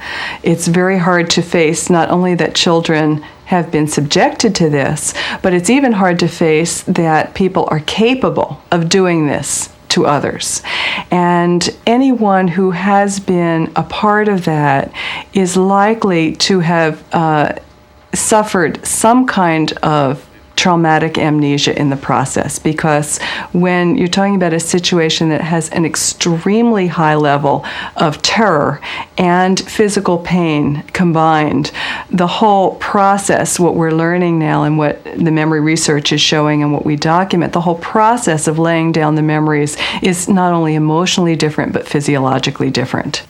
It's very hard to face not only that children have been subjected to this, but it's even hard to face that people are capable of doing this to others. And anyone who has been a part of that is likely to have suffered some kind of traumatic amnesia in the process, because when you're talking about a situation that has an extremely high level of terror and physical pain combined, the whole process, what we're learning now and what the memory research is showing and what we document, the whole process of laying down the memories is not only emotionally different but physiologically different.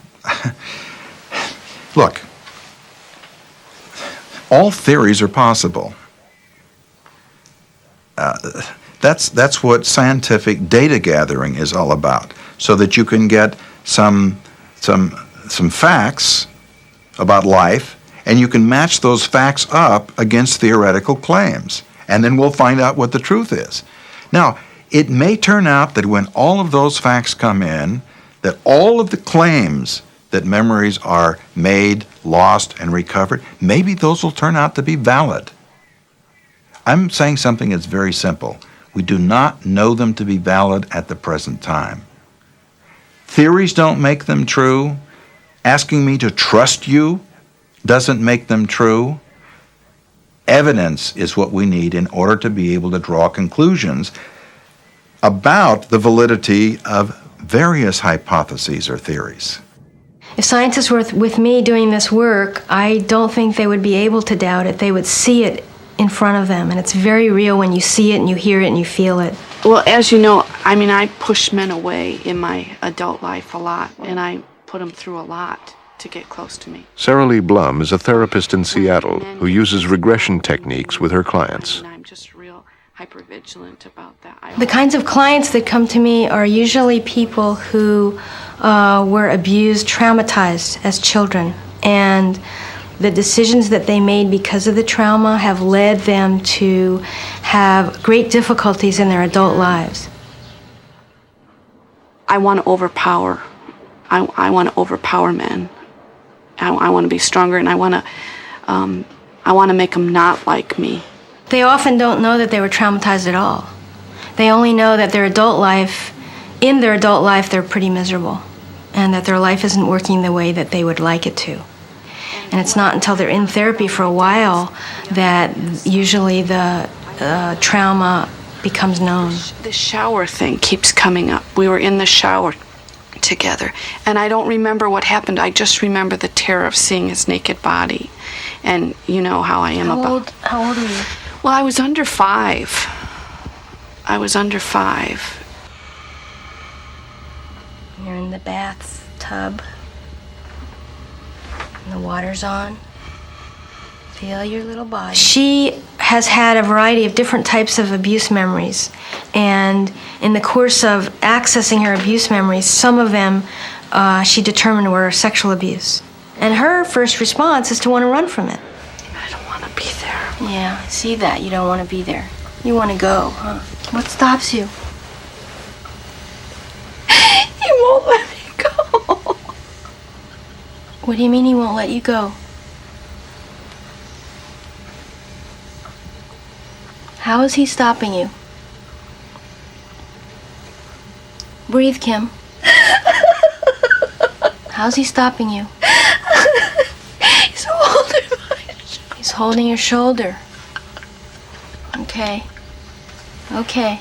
Look, all theories are possible. That's what scientific data gathering is all about, so that you can get some facts about life, and you can match those facts up against theoretical claims, and then we'll find out what the truth is. Now, it may turn out that when all of those facts come in, that all of the claims that memories are made, lost, and recovered, maybe those will turn out to be valid. I'm saying something that's very simple. We do not know them to be valid at the present time. Theories don't make them true. Asking me to trust you doesn't make them true. Evidence is what we need in order to be able to draw conclusions about the validity of various hypotheses or theories. If scientists were with me doing this work, I don't think they would be able to doubt it. They would see it in front of them, and it's very real when you see it and you hear it and you feel it. Well, as you know, I mean, I pushed men away in my adult life a lot, and I put them through a lot to get close to me. Sarah Lee Blum is a therapist in Seattle who uses regression techniques with her clients. And I'm just real hypervigilant about that. The kinds of clients that come to me are usually people who were abused, traumatized as children, and the decisions that they made because of the trauma have led them to have great difficulties in their adult lives. I want to overpower. I want to overpower men. I want to be stronger, and I want to make them not like me. They often don't know that they were traumatized at all. They only know that in their adult life, they're pretty miserable, and that their life isn't working the way that they would like it to. And it's not until they're in therapy for a while that usually the trauma becomes known. The shower thing keeps coming up. We were in the shower together, and I don't remember what happened. I just remember the terror of seeing his naked body, and you know how I am How old are you? Well, I was under 5. I was under 5. You're in the bathtub, and the water's on. Feel your little body. She has had a variety of different types of abuse memories, and in the course of accessing her abuse memories, some of them she determined were sexual abuse. And her first response is to want to run from it. I don't want to be there. Yeah, I see that. You don't want to be there. You want to go, huh? What stops you? He won't let me go. What do you mean he won't let you go? How is he stopping you? Breathe, Kim. How's he stopping you? He's holding my shoulder. He's holding your shoulder. Okay. Okay.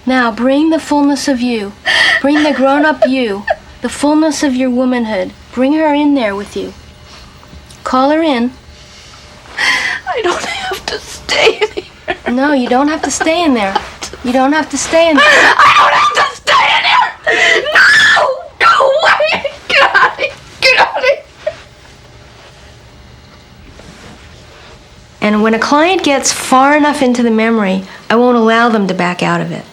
Now bring the fullness of you. Bring the grown-up you. The fullness of your womanhood. Bring her in there with you. Call her in. I don't have to stay in here. No, you don't have to stay in there. You don't have to stay in there. I don't have to stay in here. No! Go away! Get out of here! Get out of here! And when a client gets far enough into the memory, I won't allow them to back out of it.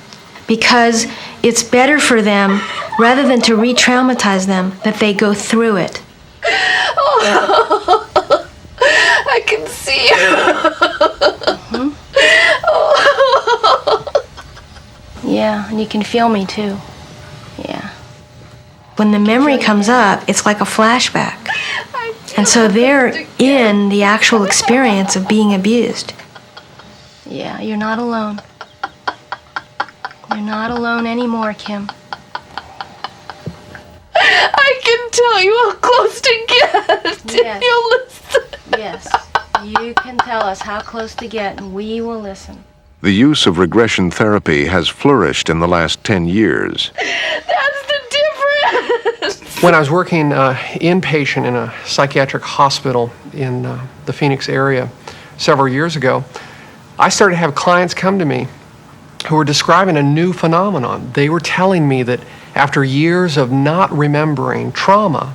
Because it's better for them, rather than to re-traumatize them, that they go through it. Oh, I can see you. Yeah, and you can feel me too. Yeah. When the memory comes up, it's like a flashback. And so they're in the actual experience of being abused. Yeah, you're not alone. You're not alone anymore, Kim. I can tell you how close to get. Yes. You'll listen. Yes, you can tell us how close to get, and we will listen. The use of regression therapy has flourished in the last 10 years. That's the difference. When I was working inpatient in a psychiatric hospital in the Phoenix area several years ago, I started to have clients come to me who were describing a new phenomenon. They were telling me that after years of not remembering trauma,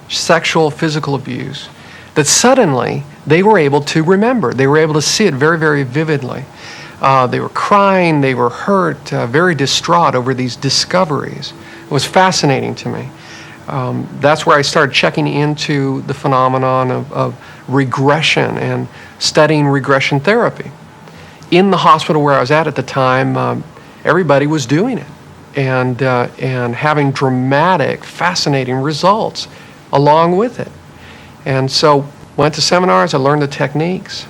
sexual, physical abuse, that suddenly they were able to remember. They were able to see it very, very vividly. They were crying, they were hurt, very distraught over these discoveries. It was fascinating to me. That's where I started checking into the phenomenon of regression and studying regression therapy. In the hospital where I was at the time, everybody was doing it and having dramatic, fascinating results along with it. And so went to seminars, I learned the techniques,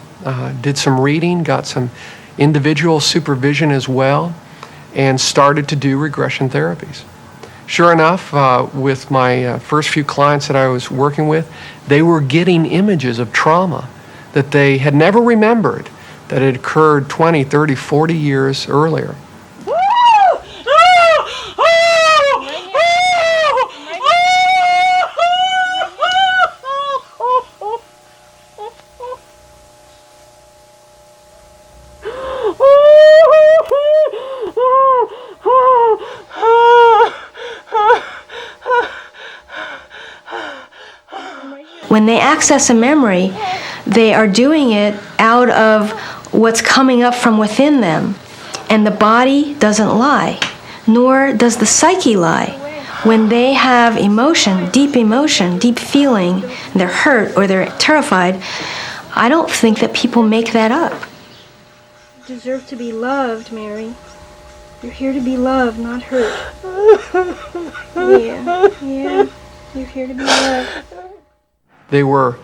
did some reading, got some individual supervision as well, and started to do regression therapies. Sure enough, with my first few clients that I was working with, they were getting images of trauma that they had never remembered that had occurred 20, 30, 40 years earlier. When they access a memory, they are doing it out of what's coming up from within them. And the body doesn't lie, nor does the psyche lie. When they have emotion, deep feeling, and they're hurt or they're terrified, I don't think that people make that up. You deserve to be loved, Mary. You're here to be loved, not hurt. Yeah. You're here to be loved. They were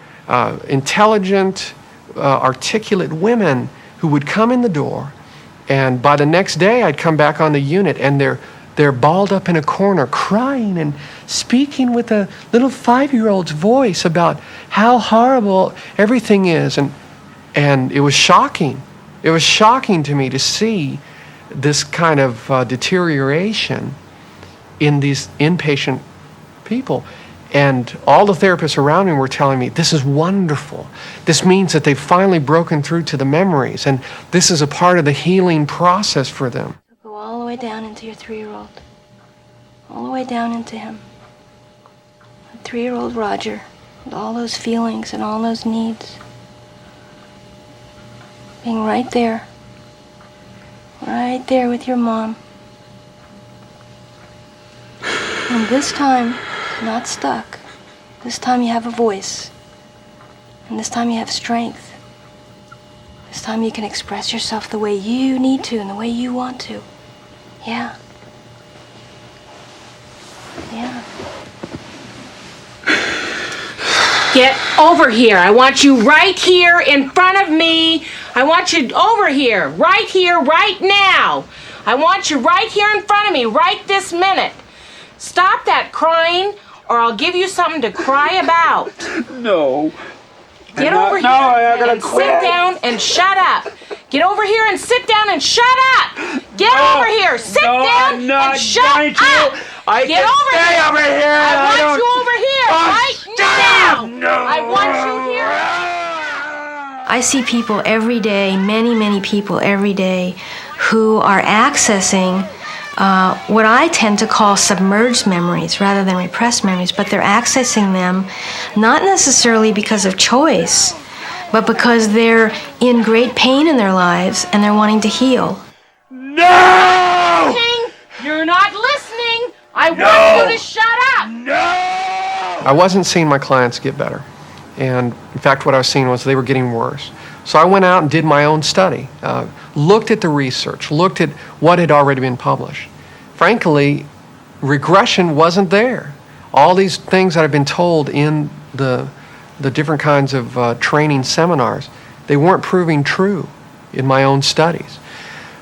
intelligent, articulate women who would come in the door, and by the next day I'd come back on the unit and they're balled up in a corner crying and speaking with a little 5-year-old's voice about how horrible everything is, and it was shocking. It was shocking to me to see this kind of deterioration in these inpatient people. And all the therapists around me were telling me, this is wonderful. This means that they've finally broken through to the memories, and this is a part of the healing process for them. Go all the way down into your 3-year-old. All the way down into him. 3-year-old Roger, with all those feelings and all those needs. Being right there with your mom. And this time, not stuck. This time you have a voice. And this time you have strength. This time you can express yourself the way you need to and the way you want to. Yeah. Get over here. I want you right here in front of me. I want you over here, right now. I want you right here in front of me, right this minute. Stop that crying, or I'll give you something to cry about. No. Get over here and sit down and shut up. Get over here and sit down and shut up. Get over here, sit down and shut up. Get over here. I want you over here right now. I want you here. I see people every day, many people every day, who are accessing what I tend to call submerged memories rather than repressed memories, but they're accessing them not necessarily because of choice, but because they're in great pain in their lives and they're wanting to heal. No! You're not listening. I want you to shut up. I wasn't seeing my clients get better. And in fact, what I was seeing was they were getting worse. So I went out and did my own study, looked at the research, looked at what had already been published. Frankly, regression wasn't there. All these things that I've been told in the different kinds of training seminars, they weren't proving true in my own studies.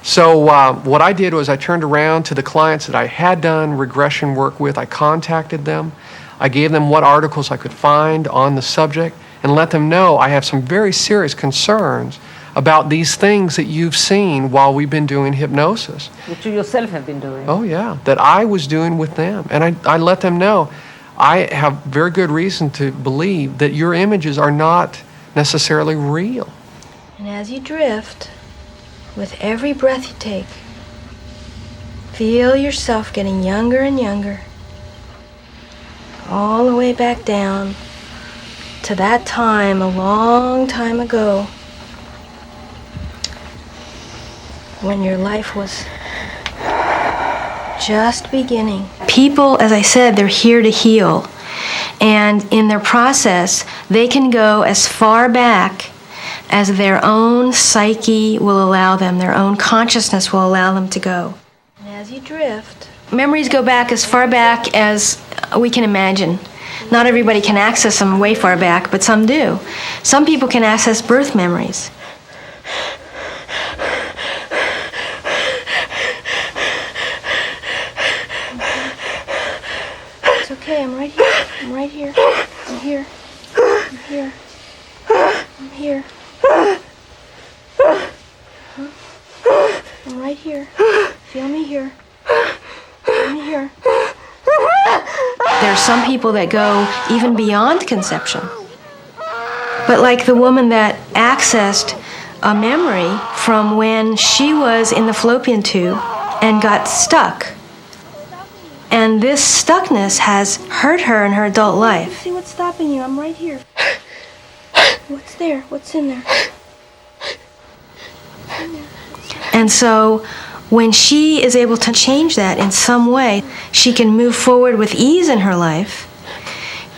So what I did was I turned around to the clients that I had done regression work with. I contacted them. I gave them what articles I could find on the subject and let them know I have some very serious concerns about these things that you've seen while we've been doing hypnosis. That you yourself have been doing. Oh yeah, that I was doing with them. And I let them know I have very good reason to believe that your images are not necessarily real. And as you drift, with every breath you take, feel yourself getting younger and younger, all the way back down to that time a long time ago when your life was just beginning. People, as I said, they're here to heal. And in their process, they can go as far back as their own psyche will allow them, their own consciousness will allow them to go. And as you drift, memories go back as far back as we can imagine. Not everybody can access them way far back, but some do. Some people can access birth memories. okay. I'm right here. I'm right here. I'm here. I'm here. I'm here. Huh? I'm right here. Feel me here. Feel me here. There are some people that go even beyond conception. But like the woman that accessed a memory from when she was in the fallopian tube and got stuck. And this stuckness has hurt her in her adult life. See what's stopping you? I'm right here. What's there? What's in there? And so when she is able to change that in some way, she can move forward with ease in her life.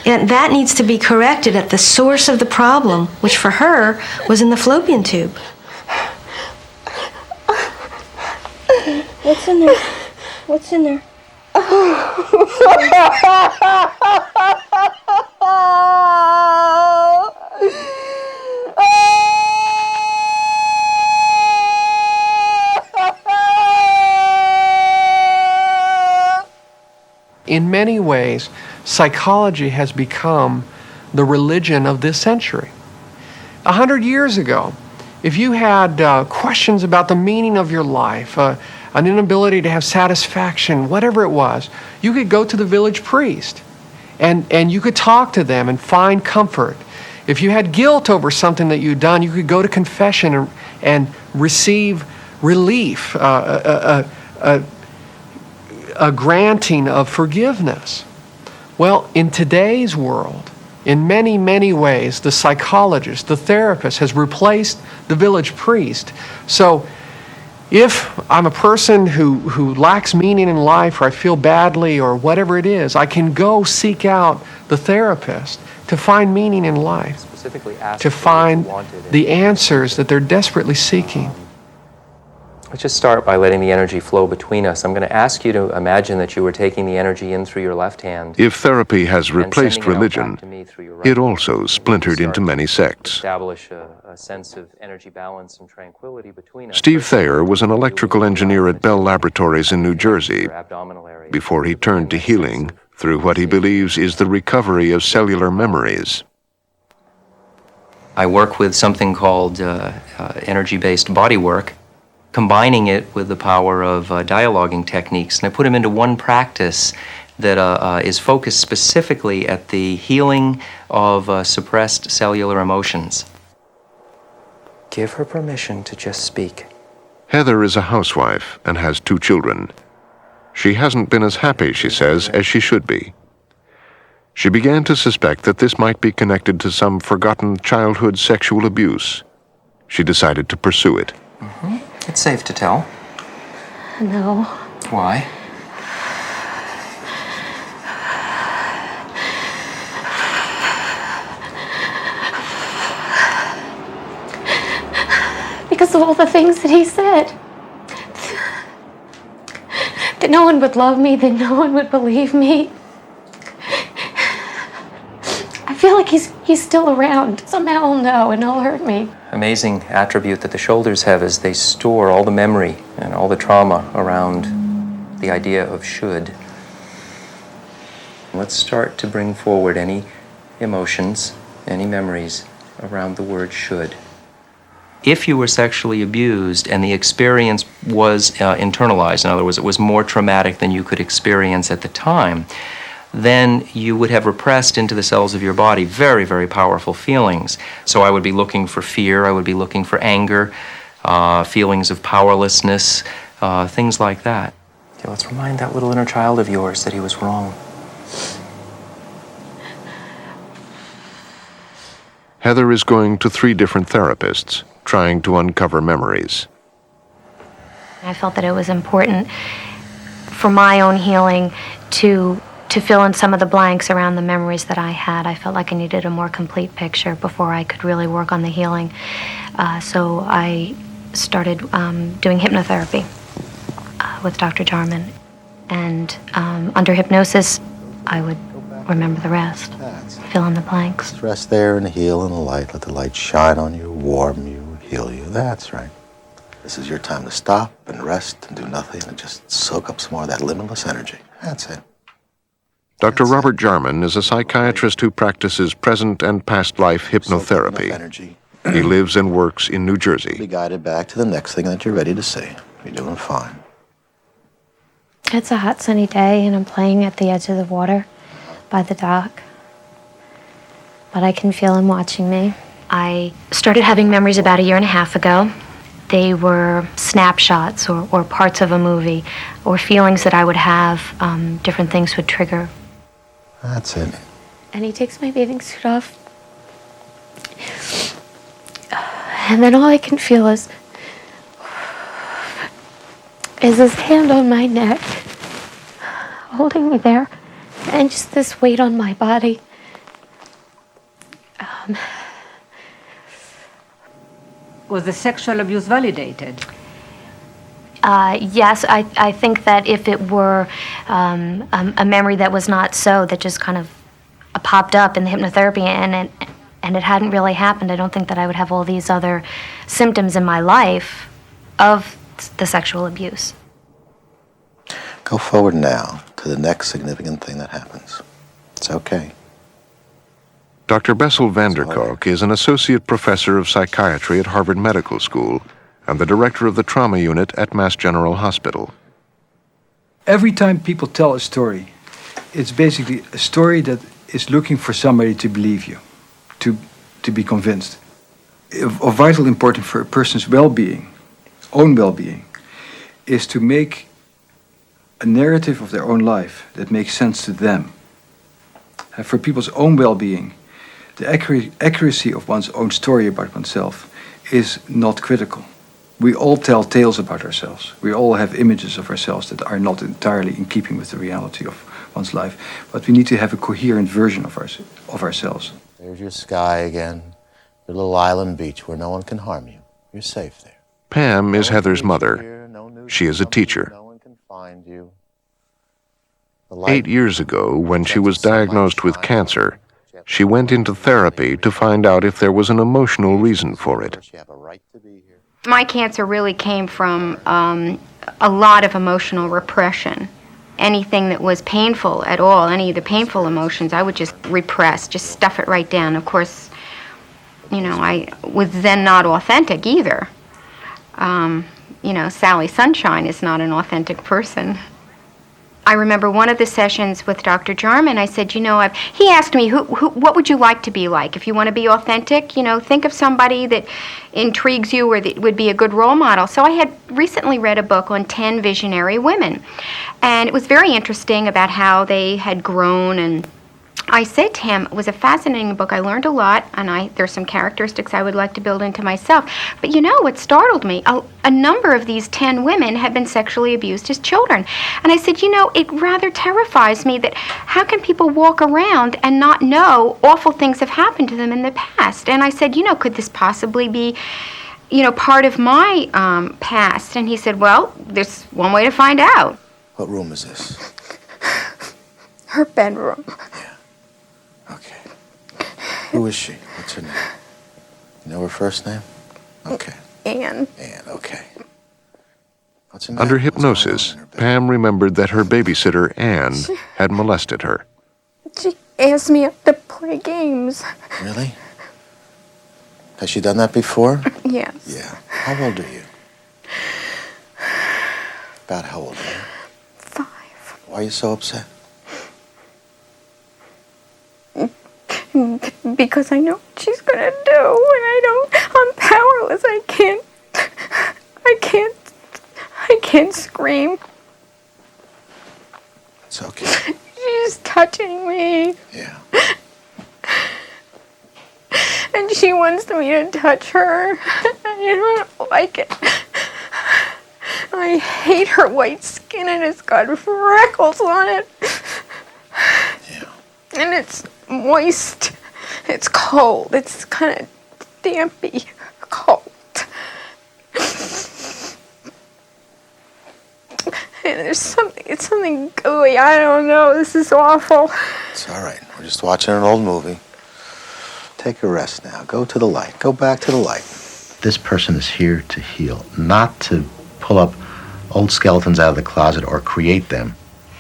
And that needs to be corrected at the source of the problem, which for her was in the fallopian tube. What's in there? What's in there? In many ways, psychology has become the religion of this century. 100 years ago, if you had questions about the meaning of your life, an inability to have satisfaction, whatever it was, you could go to the village priest and you could talk to them and find comfort. If you had guilt over something that you'd done, you could go to confession and receive relief, a granting of forgiveness. Well, in today's world, in many, many ways, the psychologist, the therapist has replaced the village priest. So if I'm a person who lacks meaning in life, or I feel badly, or whatever it is, I can go seek out the therapist to find meaning in life, to find the answers that they're desperately seeking. Let's just start by letting the energy flow between us. I'm going to ask you to imagine that you were taking the energy in through your left hand. If therapy has replaced religion, it also splintered into many sects. Establish a sense of energy balance and tranquility between us. Steve Thayer was an electrical engineer at Bell Laboratories in New Jersey before he turned to healing through what he believes is the recovery of cellular memories. I work with something called energy-based body work, combining it with the power of dialoguing techniques. And I put them into one practice that is focused specifically at the healing of suppressed cellular emotions. Give her permission to just speak. Heather is a housewife and has 2 children. She hasn't been as happy, she says, as she should be. She began to suspect that this might be connected to some forgotten childhood sexual abuse. She decided to pursue it. Mm-hmm. It's safe to tell. No. Why? Because of all the things that he said. That no one would love me, that no one would believe me. I feel like he's still around. Somehow he'll know and he'll hurt me. Amazing attribute that the shoulders have is they store all the memory and all the trauma around the idea of should. Let's start to bring forward any emotions, any memories around the word should. If you were sexually abused and the experience was internalized, in other words, it was more traumatic than you could experience at the time, then you would have repressed into the cells of your body very, very powerful feelings. So I would be looking for fear, I would be looking for anger, feelings of powerlessness, things like that. Okay, let's remind that little inner child of yours that he was wrong. Heather is going to 3 different therapists, trying to uncover memories. I felt that it was important for my own healing to fill in some of the blanks around the memories that I had. I felt like I needed a more complete picture before I could really work on the healing. So I started doing hypnotherapy with Dr. Jarman. And under hypnosis, I would remember the rest, fill in the blanks. Just rest there and heal in the light. Let the light shine on you, warm you, heal you. That's right. This is your time to stop and rest and do nothing and just soak up some more of that limitless energy. That's it. Dr. Robert Jarman is a psychiatrist who practices present and past life hypnotherapy. He lives and works in New Jersey. Be guided back to the next thing that you're ready to see. You're doing fine. It's a hot sunny day and I'm playing at the edge of the water by the dock. But I can feel him watching me. I started having memories about 1.5 years ago. They were snapshots or parts of a movie or feelings that I would have, different things would trigger. That's it. And he takes my bathing suit off. And then all I can feel is his hand on my neck, holding me there, and just this weight on my body. Was the sexual abuse validated? Yes, I think that if it were a memory that was not so, that just kind of popped up in the hypnotherapy and it hadn't really happened, I don't think that I would have all these other symptoms in my life of the sexual abuse. Go forward now to the next significant thing that happens. It's okay. Dr. Bessel van der Kolk is an associate professor of psychiatry at Harvard Medical School and the director of the trauma unit at Mass General Hospital. Every time people tell a story, it's basically a story that is looking for somebody to believe you, to be convinced. Of vital importance for a person's well-being, own well-being, is to make a narrative of their own life that makes sense to them. And for people's own well-being, the accuracy of one's own story about oneself is not critical. We all tell tales about ourselves. We all have images of ourselves that are not entirely in keeping with the reality of one's life. But we need to have a coherent version of ourselves. There's your sky again, your little island beach where no one can harm you. You're safe there. Pam is Heather's mother. She is a teacher. 8 years ago, when she was diagnosed with cancer, she went into therapy to find out if there was an emotional reason for it. My cancer really came from a lot of emotional repression. Anything that was painful at all, any of the painful emotions, I would just repress, just stuff it right down. Of course, you know, I was then not authentic either. You know, Sally Sunshine is not an authentic person. I remember one of the sessions with Dr. Jarman, I said, you know, he asked me, what would you like to be like? If you want to be authentic, you know, think of somebody that intrigues you or that would be a good role model. So I had recently read a book on 10 visionary women. And it was very interesting about how they had grown. And I said to him, it was a fascinating book. I learned a lot, and there's some characteristics I would like to build into myself. But you know what startled me? A number of these 10 women had been sexually abused as children. And I said, you know, it rather terrifies me that how can people walk around and not know awful things have happened to them in the past? And I said, you know, could this possibly be, you know, part of my past? And he said, well, there's one way to find out. What room is this? Her bedroom. Who is she? What's her name? You know her first name? Okay. Anne. Anne, okay. What's her name? Under hypnosis, Pam remembered that her babysitter, Anne, had molested her. She asked me to play games. Really? Has she done that before? Yes. Yeah. How old are you? About how old are you? 5. Why are you so upset? Because I know what she's gonna do, and I'm powerless. I can't scream. It's okay. She's touching me. Yeah. And she wants me to touch her. I don't like it. I hate her white skin, and it's got freckles on it. Yeah. And it's moist. It's cold. It's kind of dampy cold. And it's something gooey. I don't know. This is awful. It's all right. We're just watching an old movie. Take a rest now. Go to the light. Go back to the light. This person is here to heal, not to pull up old skeletons out of the closet or create them.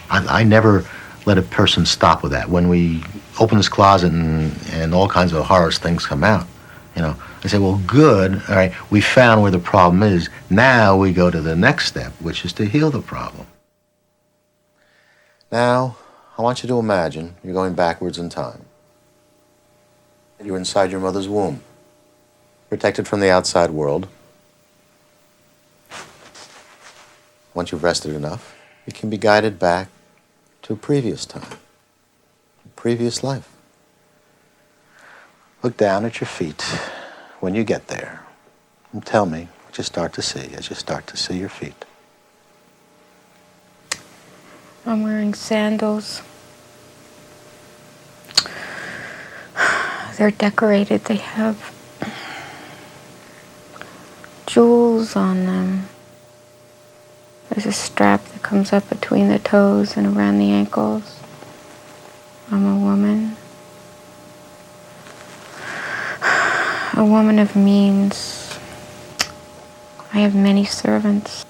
I never let a person stop with that. When we open this closet and all kinds of horror things come out, you know, I say, well, good, all right, we found where the problem is. Now we go to the next step, which is to heal the problem. Now, I want you to imagine you're going backwards in time. You're inside your mother's womb, protected from the outside world. Once you've rested enough, you can be guided back to a previous time, a previous life. Look down at your feet when you get there and tell me what you start to see as you start to see your feet. I'm wearing sandals. They're decorated. They have jewels on them. There's a strap that comes up between the toes and around the ankles. I'm a woman. A woman of means. I have many servants.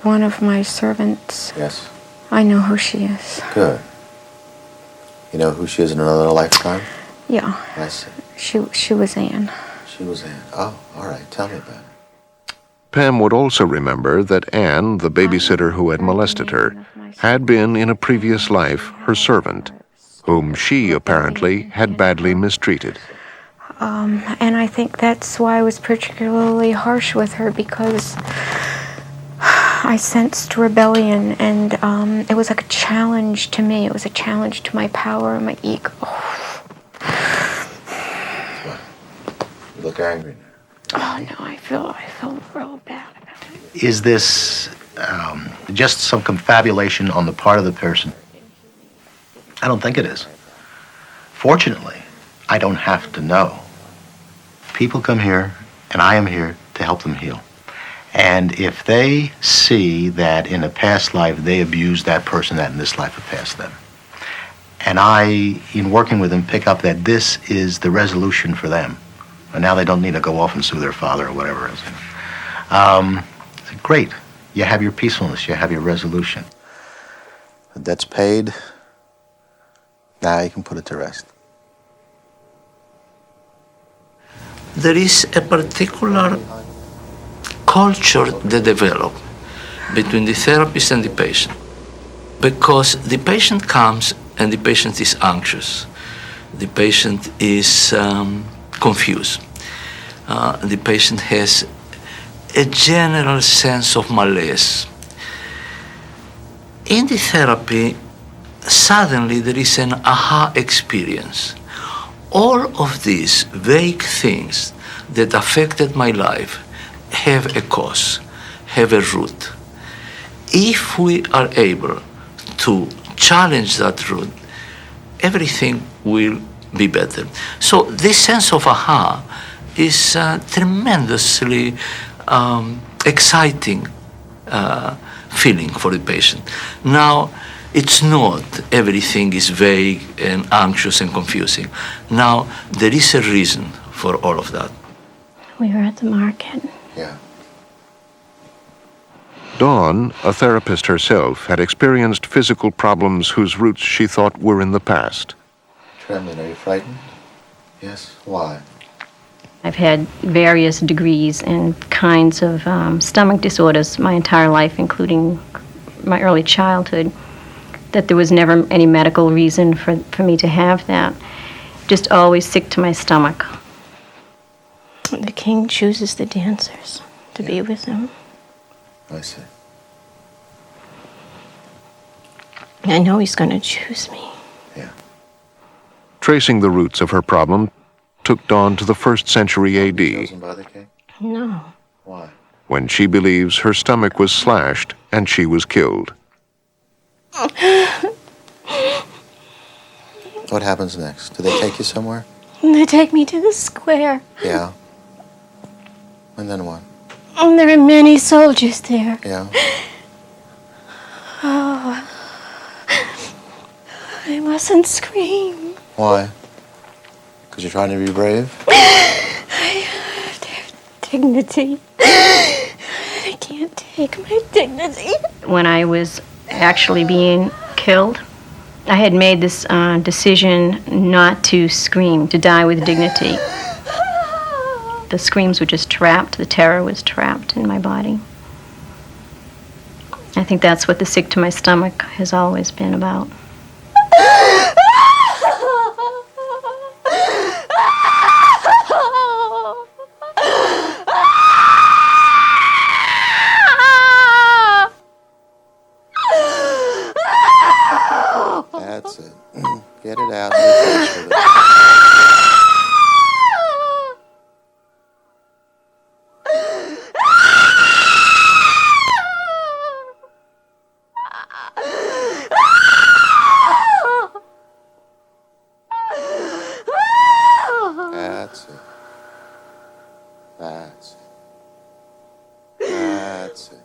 One of my servants. Yes. I know who she is. Good. You know who she is in another lifetime? Yeah. I see. She was Anne. She was Anne. Oh, all right. Tell me about it. Pam would also remember that Anne, the babysitter who had molested her, had been in a previous life her servant, whom she apparently had badly mistreated. And I think that's why I was particularly harsh with her, because I sensed rebellion, and it was like a challenge to me. It was a challenge to my power and my ego. You look angry now. Oh no, I feel real bad about it. Is this just some confabulation on the part of the person? I don't think it is. Fortunately, I don't have to know. People come here, and I am here to help them heal. And if they see that in a past life they abused that person that in this life have passed them, and I, in working with them, pick up that this is the resolution for them, and now they don't need to go off and sue their father or whatever else. Great. You have your peacefulness. You have your resolution. The debt's paid. Now you can put it to rest. There is a particular culture that develops between the therapist and the patient, because the patient comes and the patient is anxious. The patient is confused. The patient has a general sense of malaise. In the therapy, suddenly there is an aha experience. All of these vague things that affected my life have a cause, have a root. If we are able to challenge that root, everything will be better. So this sense of aha is tremendously exciting feeling for the patient. Now, it's not everything is vague and anxious and confusing. Now, there is a reason for all of that. We were at the market. Yeah. Dawn, a therapist herself, had experienced physical problems whose roots she thought were in the past. Trembling, are you frightened? Yes. Why? I've had various degrees and kinds of stomach disorders my entire life, including my early childhood, that there was never any medical reason for me to have that. Just always sick to my stomach. The king chooses the dancers to be with him. I see. I know he's going to choose me. Yeah. Tracing the roots of her problem took Dawn to the 1st century A.D., Chosen by the king? No. Why? when she believes her stomach was slashed and she was killed. What happens next? Do they take you somewhere? They take me to the square. Yeah. And then what? And there are many soldiers there. Yeah. Oh, I mustn't scream. Why? Because you're trying to be brave? I have to have dignity. I can't take my dignity. When I was actually being killed, I had made this decision not to scream, to die with dignity. The screams were just trapped, the terror was trapped in my body. I think that's what the sick to my stomach has always been about. That's it. Get it out and be finished with it. That's it. That's it. That's it.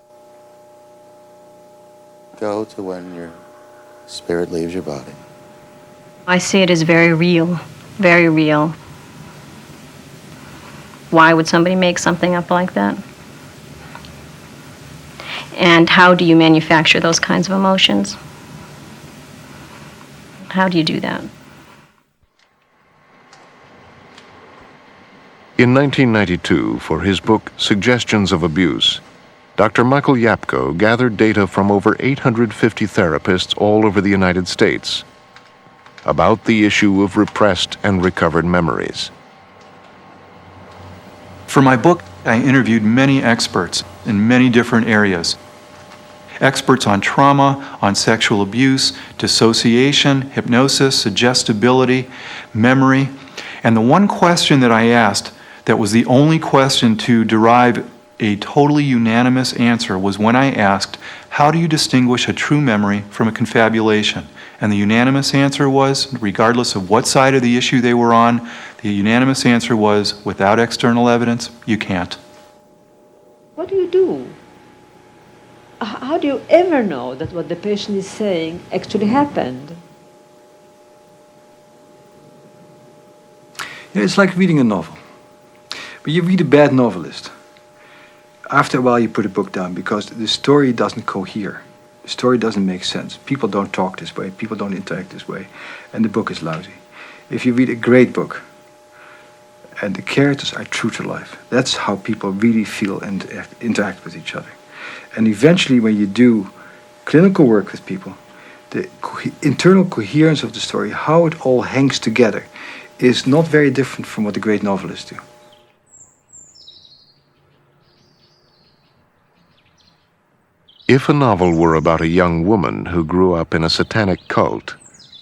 Go to when your spirit leaves your body. I see it as very real, very real. Why would somebody make something up like that? And how do you manufacture those kinds of emotions? How do you do that? In 1992, for his book Suggestions of Abuse, Dr. Michael Yapko gathered data from over 850 therapists all over the United States about the issue of repressed and recovered memories. For my book, I interviewed many experts in many different areas. Experts on trauma, on sexual abuse, dissociation, hypnosis, suggestibility, memory. And the one question that I asked that was the only question to derive a totally unanimous answer was when I asked, how do you distinguish a true memory from a confabulation? And the unanimous answer was, regardless of what side of the issue they were on, the unanimous answer was, without external evidence, you can't. What do you do? How do you ever know that what the patient is saying actually happened? Yeah, it's like reading a novel. But you read a bad novelist. After a while you put a book down because the story doesn't cohere. The story doesn't make sense. People don't talk this way, people don't interact this way, and the book is lousy. If you read a great book, and the characters are true to life, that's how people really feel and interact with each other. And eventually when you do clinical work with people, the internal coherence of the story, how it all hangs together, is not very different from what the great novelists do. If a novel were about a young woman who grew up in a satanic cult,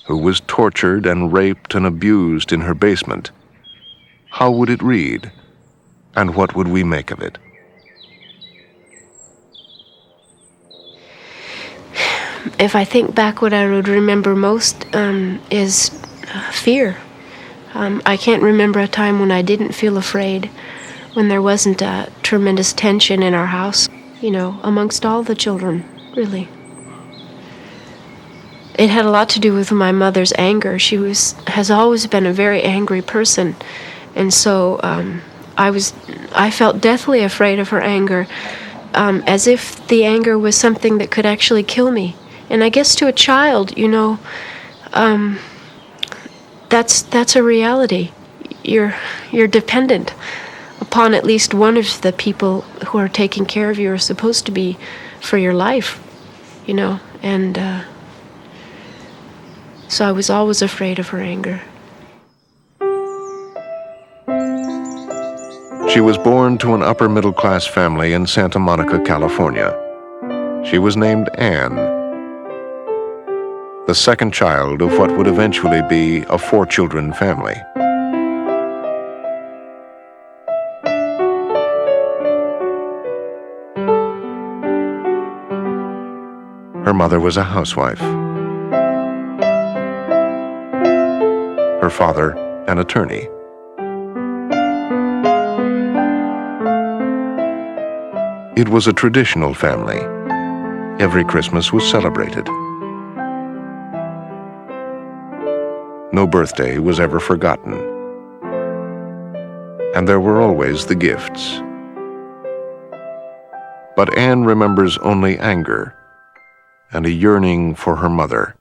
who was tortured and raped and abused in her basement, how would it read? And what would we make of it? If I think back, what I would remember most is fear. I can't remember a time when I didn't feel afraid, when there wasn't a tremendous tension in our house, amongst all the children, really. It had a lot to do with my mother's anger. She has always been a very angry person, and so I felt deathly afraid of her anger, as if the anger was something that could actually kill me. And I guess to a child, that's a reality. You're dependent upon at least one of the people who are taking care of you, are supposed to be for your life, and so I was always afraid of her anger. She was born to an upper-middle-class family in Santa Monica, California. She was named Anne, the second child of what would eventually be a 4-children family. Her mother was a housewife. Her father, an attorney. It was a traditional family. Every Christmas was celebrated. No birthday was ever forgotten. And there were always the gifts. But Anne remembers only anger and a yearning for her mother.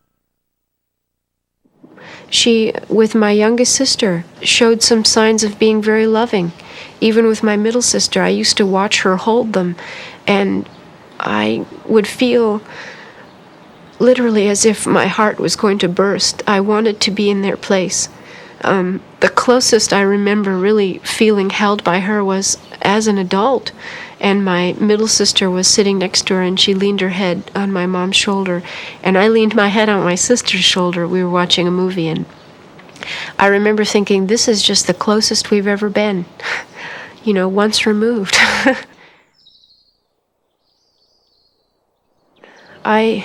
She, with my youngest sister, showed some signs of being very loving. Even with my middle sister, I used to watch her hold them, and I would feel literally as if my heart was going to burst. I wanted to be in their place. The closest I remember really feeling held by her was as an adult, and my middle sister was sitting next to her, and she leaned her head on my mom's shoulder, and I leaned my head on my sister's shoulder. We were watching a movie, and I remember thinking, this is just the closest we've ever been, you know, once removed. I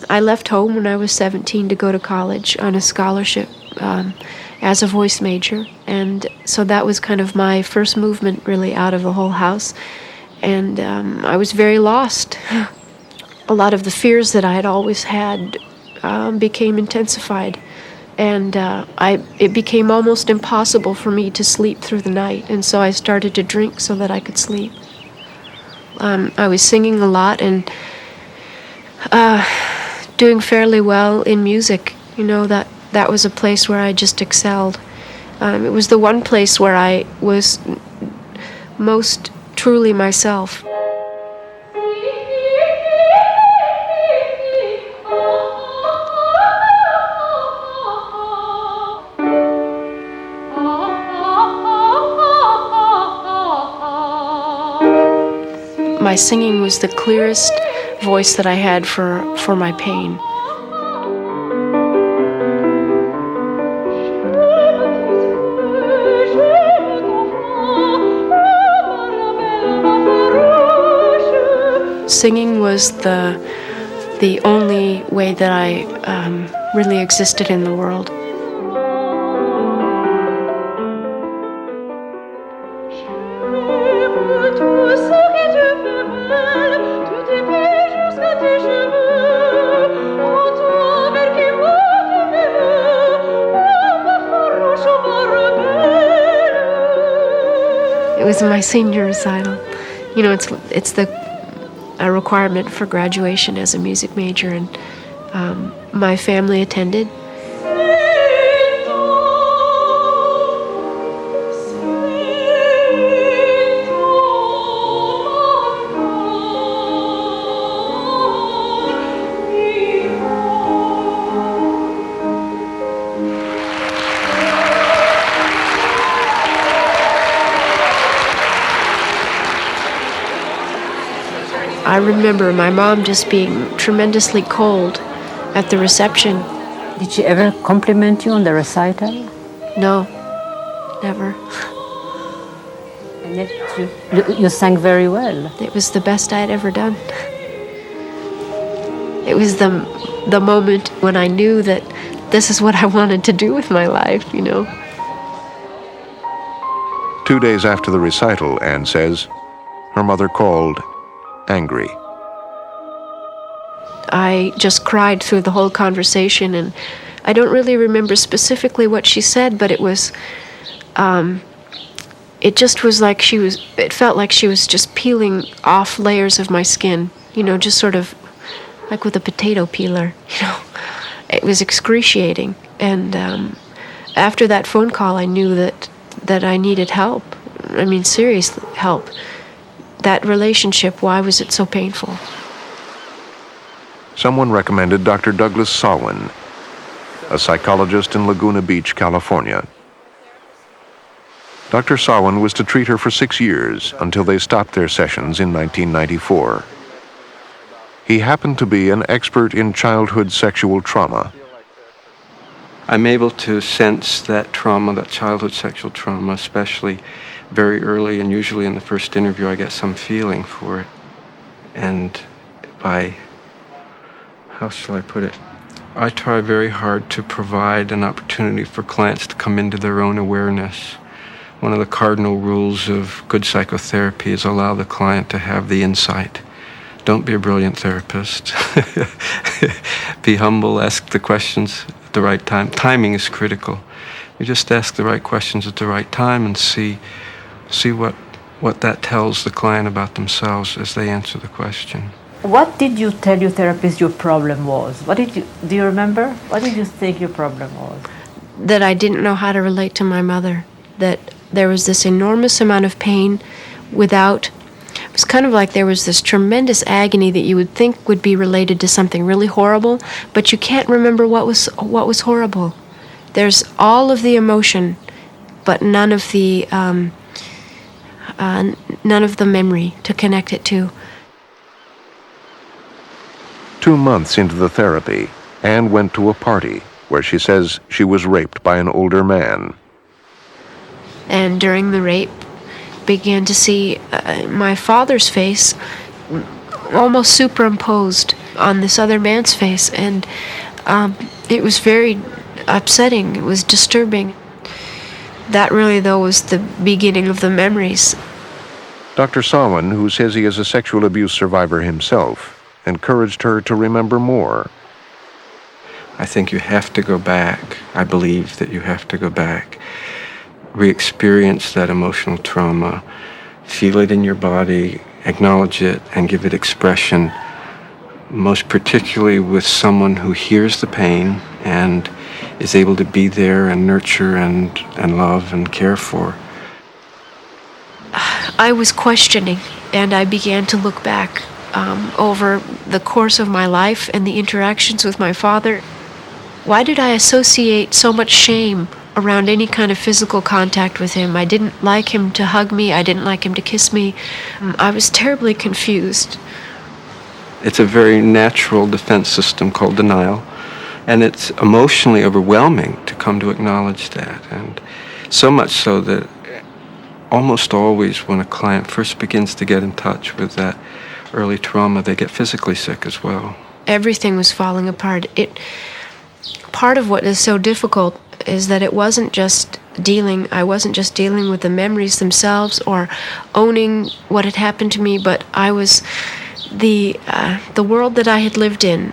left home when I was 17 to go to college on a scholarship as a voice major, and so that was kind of my first movement really out of the whole house, and I was very lost. A lot of the fears that I had always had became intensified, and it became almost impossible for me to sleep through the night, and so I started to drink so that I could sleep. I was singing a lot and doing fairly well in music. You know, that was a place where I just excelled. It was the one place where I was most truly myself. My singing was the clearest voice that I had for my pain. Singing was the only way that I really existed in the world. It was my senior recital. You know, it's a requirement for graduation as a music major, and my family attended. I remember my mom just being tremendously cold at the reception. Did she ever compliment you on the recital? No, never. And yet you sang very well. It was the best I had ever done. It was the moment when I knew that this is what I wanted to do with my life, you know. 2 days after the recital, Anne says, her mother called angry. I just cried through the whole conversation, and I don't really remember specifically what she said, but it was, it just was like it felt like she was just peeling off layers of my skin, you know, just sort of like with a potato peeler, you know. It was excruciating, and after that phone call, I knew that I needed help. I mean, serious help. That relationship, why was it so painful? Someone recommended Dr. Douglas Sawin, a psychologist in Laguna Beach, California. Dr. Sawin was to treat her for 6 years until they stopped their sessions in 1994. He happened to be an expert in childhood sexual trauma. I'm able to sense that trauma, that childhood sexual trauma, especially very early, and usually in the first interview I get some feeling for it. And how shall I put it? I try very hard to provide an opportunity for clients to come into their own awareness. One of the cardinal rules of good psychotherapy is allow the client to have the insight. Don't be a brilliant therapist. Be humble, ask the questions at the right time. Timing is critical. You just ask the right questions at the right time and see what that tells the client about themselves as they answer the question. What did you tell your therapist your problem was? Do you remember? What did you think your problem was? That I didn't know how to relate to my mother, that there was this enormous amount of pain without, it was kind of like there was this tremendous agony that you would think would be related to something really horrible, but you can't remember what was horrible. There's all of the emotion, but none of the memory to connect it to. 2 months into the therapy, Anne went to a party where she says she was raped by an older man. And during the rape, began to see my father's face almost superimposed on this other man's face, and it was very upsetting. It was disturbing. That really, though, was the beginning of the memories. Dr. Samhain, who says he is a sexual abuse survivor himself, encouraged her to remember more. I think you have to go back. I believe that you have to go back, re-experience that emotional trauma, feel it in your body, acknowledge it, and give it expression, most particularly with someone who hears the pain and is able to be there and nurture and love and care for. I was questioning, and I began to look back over the course of my life and the interactions with my father. Why did I associate so much shame around any kind of physical contact with him? I didn't like him to hug me. I didn't like him to kiss me. I was terribly confused. It's a very natural defense system called denial, and it's emotionally overwhelming to come to acknowledge that. And so much so that almost always when a client first begins to get in touch with that early trauma, they get physically sick as well. Everything was falling apart. Part of what is so difficult is that I wasn't just dealing with the memories themselves or owning what had happened to me, but I was the world that I had lived in,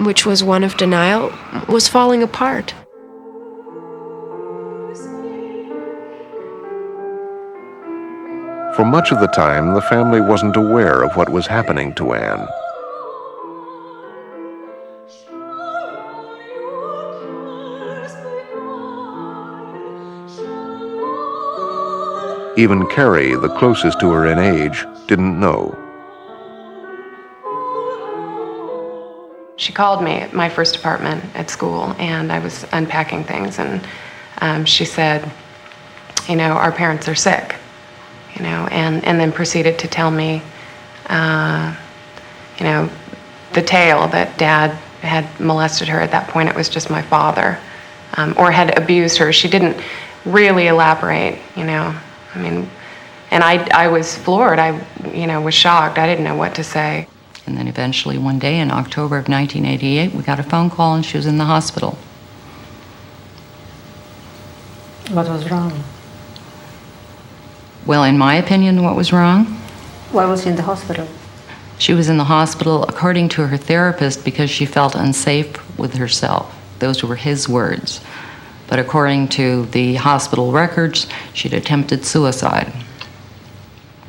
which was one of denial, was falling apart. For much of the time, the family wasn't aware of what was happening to Anne. Even Carrie, the closest to her in age, didn't know. She called me at my first apartment at school, and I was unpacking things, and she said, our parents are sick, and then proceeded to tell me, the tale that Dad had molested her. At that point, it was just my father, or had abused her. She didn't really elaborate, and I was floored. I was shocked. I didn't know what to say. And then eventually one day in October of 1988, we got a phone call and she was in the hospital. What was wrong? Well, in my opinion, what was wrong? Why was she in the hospital? She was in the hospital, according to her therapist, because she felt unsafe with herself. Those were his words. But according to the hospital records, she'd attempted suicide.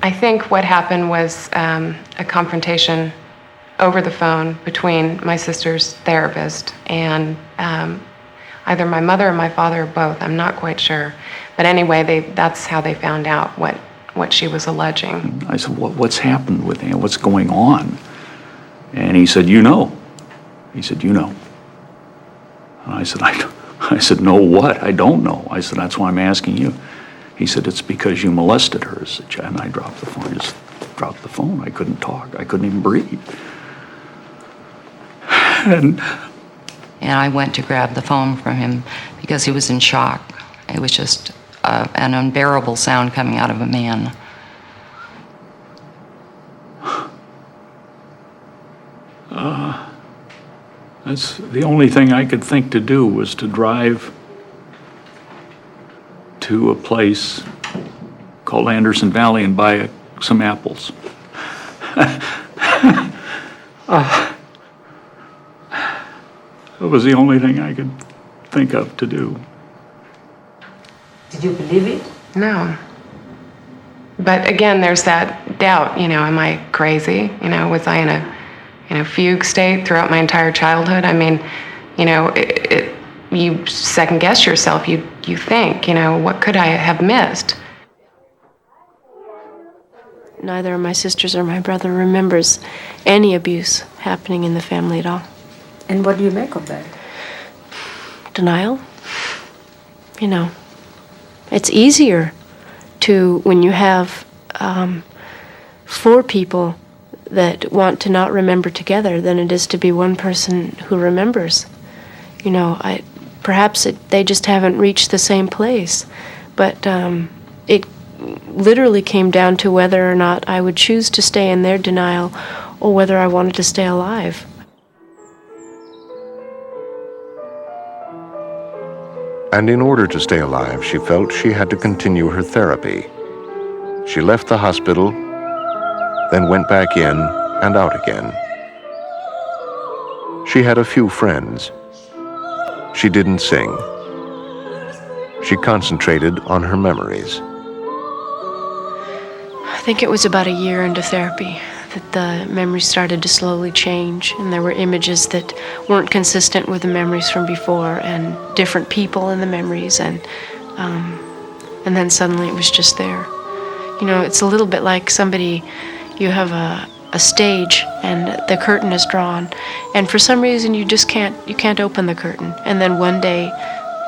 I think what happened was a confrontation over the phone between my sister's therapist and either my mother or my father or both. I'm not quite sure. But anyway, that's how they found out what she was alleging. I said, what's happened with him? What's going on? And he said, you know. He said, you know. And I said, no what? I don't know. I said, that's why I'm asking you. He said, it's because you molested her. And I dropped the phone. I just dropped the phone. I couldn't talk. I couldn't even breathe. And I went to grab the phone from him because he was in shock. It was just an unbearable sound coming out of a man. That's the only thing I could think to do was to drive to a place called Anderson Valley and buy some apples. It was the only thing I could think of to do. Did you believe it? No. But again, there's that doubt, am I crazy? Was I in a fugue state throughout my entire childhood. I mean, you second guess yourself. You think, what could I have missed? Neither of my sisters or my brother remembers any abuse happening in the family at all. And what do you make of that? Denial. It's easier when you have 4 people that want to not remember together than it is to be one person who remembers. Perhaps they just haven't reached the same place, but it literally came down to whether or not I would choose to stay in their denial or whether I wanted to stay alive. And in order to stay alive, she felt she had to continue her therapy. She left the hospital, then went back in and out again. She had a few friends. She didn't sing. She concentrated on her memories. I think it was about a year into therapy that the memories started to slowly change, and there were images that weren't consistent with the memories from before, and different people in the memories, and then suddenly it was just there. It's a little bit like you have a stage and the curtain is drawn, and for some reason you can't open the curtain, and then one day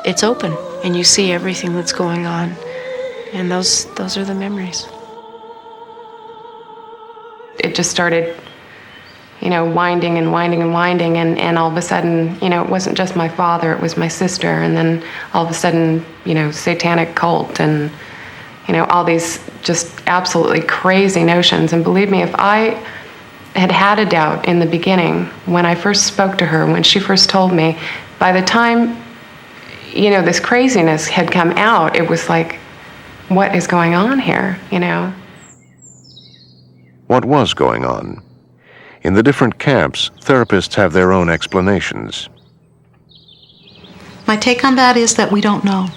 it's open and you see everything that's going on, and those are the memories. It just started, winding and winding and winding, and all of a sudden, it wasn't just my father, it was my sister, and then all of a sudden, satanic cult, and, all these just absolutely crazy notions. And believe me, if I had a doubt in the beginning, when I first spoke to her, when she first told me, by the time, this craziness had come out, it was like, what is going on here, What was going on? In the different camps, therapists have their own explanations. My take on that is that we don't know.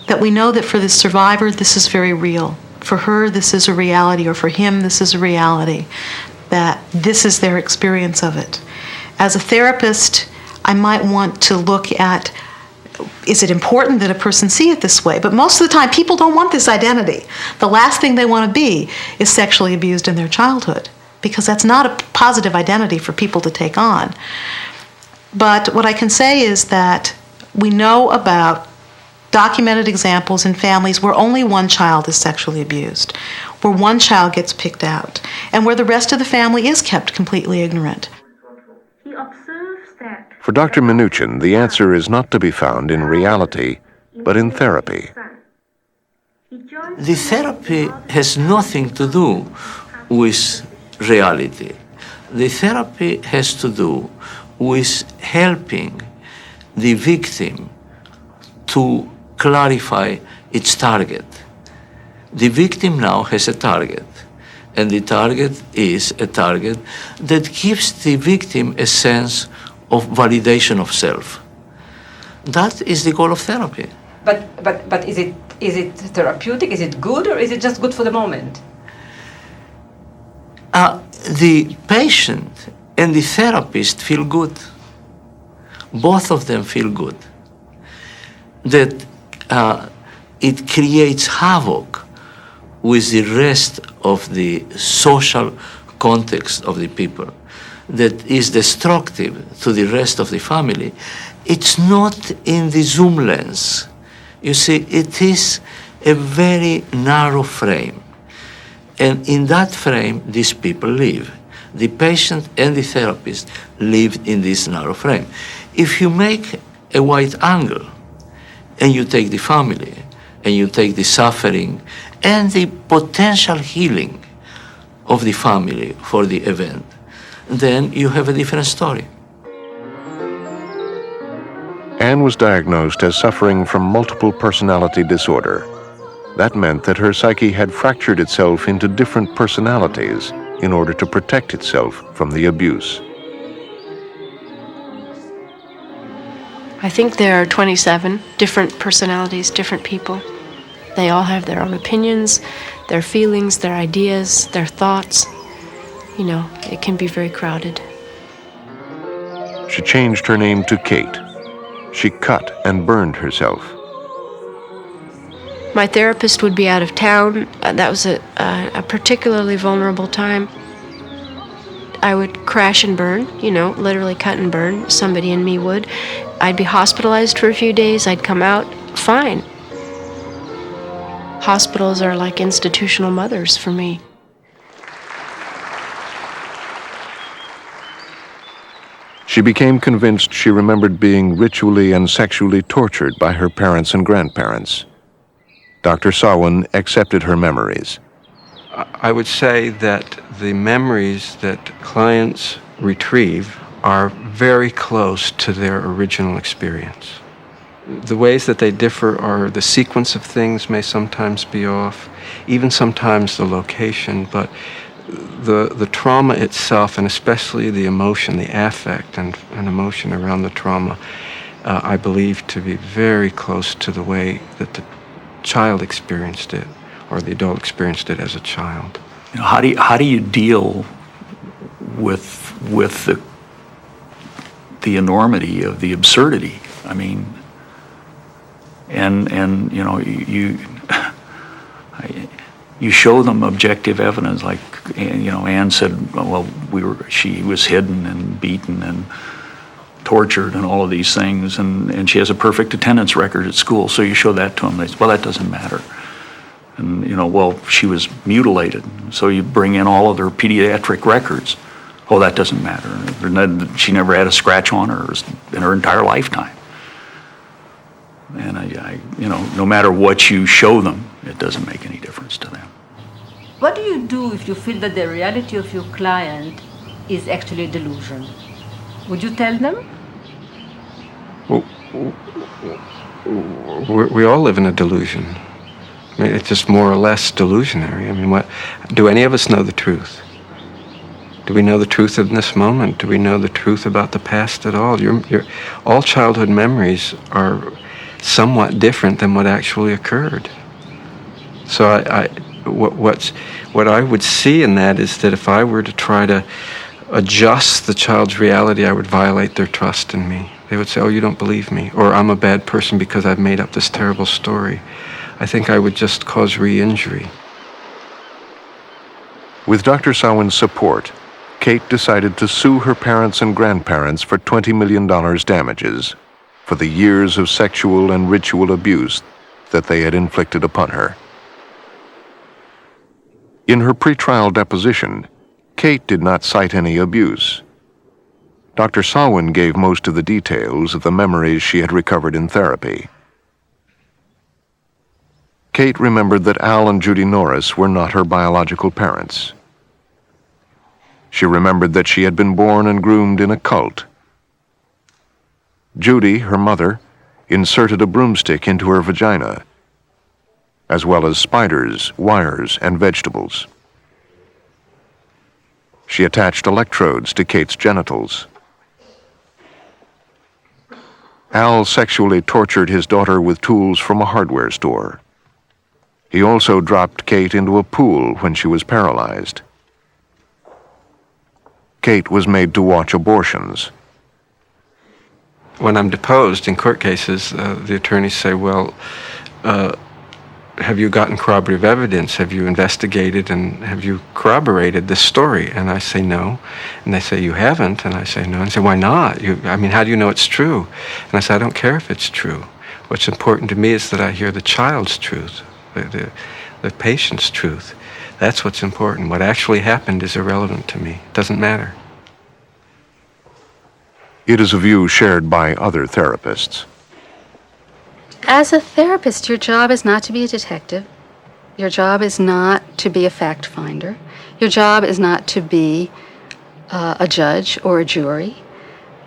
That we know that for the survivor, this is very real. For her, this is a reality, or for him, this is a reality. That this is their experience of it. As a therapist, I might want to look at, is it important that a person see it this way? But most of the time, people don't want this identity. The last thing they want to be is sexually abused in their childhood, because that's not a positive identity for people to take on. But what I can say is that we know about documented examples in families where only one child is sexually abused, where one child gets picked out, and where the rest of the family is kept completely ignorant. For Dr. Minuchin, the answer is not to be found in reality, but in therapy. The therapy has nothing to do with reality. The therapy has to do with helping the victim to clarify its target. The victim now has a target, and the target is a target that gives the victim a sense of validation of self. That is the goal of therapy. But is it therapeutic? Is it good, or is it just good for the moment? The patient and the therapist feel good. Both of them feel good. That it creates havoc with the rest of the social context of the people, that is destructive to the rest of the family. It's not in the zoom lens. You see, it is a very narrow frame. And in that frame, these people live. The patient and the therapist live in this narrow frame. If you make a wide angle, and you take the family, and you take the suffering, and the potential healing of the family for the event, then you have a different story. Anne was diagnosed as suffering from multiple personality disorder. That meant that her psyche had fractured itself into different personalities in order to protect itself from the abuse. I think there are 27 different personalities, different people. They all have their own opinions, their feelings, their ideas, their thoughts. It can be very crowded. She changed her name to Kate. She cut and burned herself. My therapist would be out of town. That was a particularly vulnerable time. I would crash and burn, literally cut and burn. Somebody in me would. I'd be hospitalized for a few days. I'd come out fine. Hospitals are like institutional mothers for me. She became convinced she remembered being ritually and sexually tortured by her parents and grandparents. Dr. Sawin accepted her memories. I would say that the memories that clients retrieve are very close to their original experience. The ways that they differ are the sequence of things may sometimes be off, even sometimes the location, but the trauma itself, and especially the emotion, the affect and emotion around the trauma, I believe to be very close to the way that the child experienced it, or the adult experienced it as a child. How do you deal with the enormity of the absurdity? I mean, and you show them objective evidence, like Anne said. Well, she was hidden and beaten and tortured and all of these things, and she has a perfect attendance record at school. So you show that to them. They say, well, that doesn't matter. And well, she was mutilated. So you bring in all of their pediatric records. Oh, that doesn't matter. She never had a scratch on her in her entire lifetime. And no matter what you show them, it doesn't make any difference to them. What do you do if you feel that the reality of your client is actually a delusion? Would you tell them? We all live in a delusion. I mean, it's just more or less delusionary. I mean, do any of us know the truth? Do we know the truth in this moment? Do we know the truth about the past at all? All childhood memories are somewhat different than what actually occurred. So what I would see in that is that if I were to try to adjust the child's reality, I would violate their trust in me. They would say, oh, you don't believe me, or I'm a bad person because I've made up this terrible story. I think I would just cause re-injury. With Dr. Sawin's support, Kate decided to sue her parents and grandparents for $20 million damages for the years of sexual and ritual abuse that they had inflicted upon her. In her pretrial deposition, Kate did not cite any abuse. Dr. Sawin gave most of the details of the memories she had recovered in therapy. Kate remembered that Al and Judy Norris were not her biological parents. She remembered that she had been born and groomed in a cult. Judy, her mother, inserted a broomstick into her vagina, as well as spiders, wires, and vegetables. She attached electrodes to Kate's genitals. Al sexually tortured his daughter with tools from a hardware store. He also dropped Kate into a pool when she was paralyzed. Kate was made to watch abortions. When I'm deposed in court cases, the attorneys say, well, have you gotten corroborative evidence? Have you investigated and have you corroborated this story? And I say no. And they say, you haven't? And I say no. And they say, why not? How do you know it's true? And I say, I don't care if it's true. What's important to me is that I hear the child's truth, the patient's truth. That's what's important. What actually happened is irrelevant to me. It doesn't matter. It is a view shared by other therapists. As a therapist, your job is not to be a detective. Your job is not to be a fact finder. Your job is not to be a judge or a jury.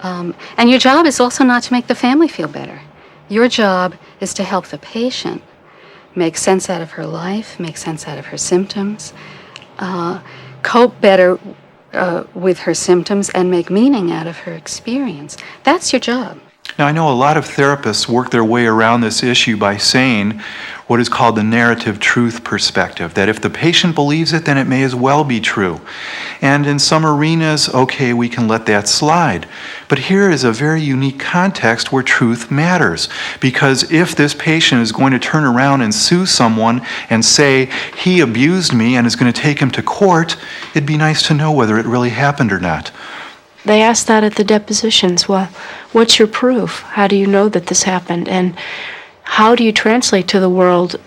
And your job is also not to make the family feel better. Your job is to help the patient make sense out of her life, make sense out of her symptoms, cope better with her symptoms, and make meaning out of her experience. That's your job. Now, I know a lot of therapists work their way around this issue by saying what is called the narrative truth perspective, that if the patient believes it, then it may as well be true. And in some arenas, okay, we can let that slide. But here is a very unique context where truth matters, because if this patient is going to turn around and sue someone and say, he abused me and is going to take him to court, it'd be nice to know whether it really happened or not. They asked that at the depositions. Well, what's your proof? How do you know that this happened? And how do you translate to the world,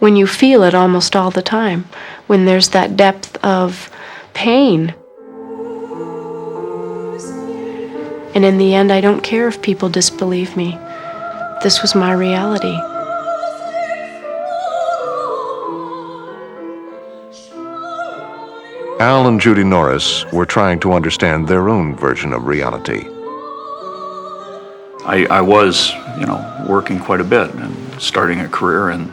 when you feel it almost all the time, when there's that depth of pain? And in the end, I don't care if people disbelieve me. This was my reality. Al and Judy Norris were trying to understand their own version of reality. I was, working quite a bit and starting a career, and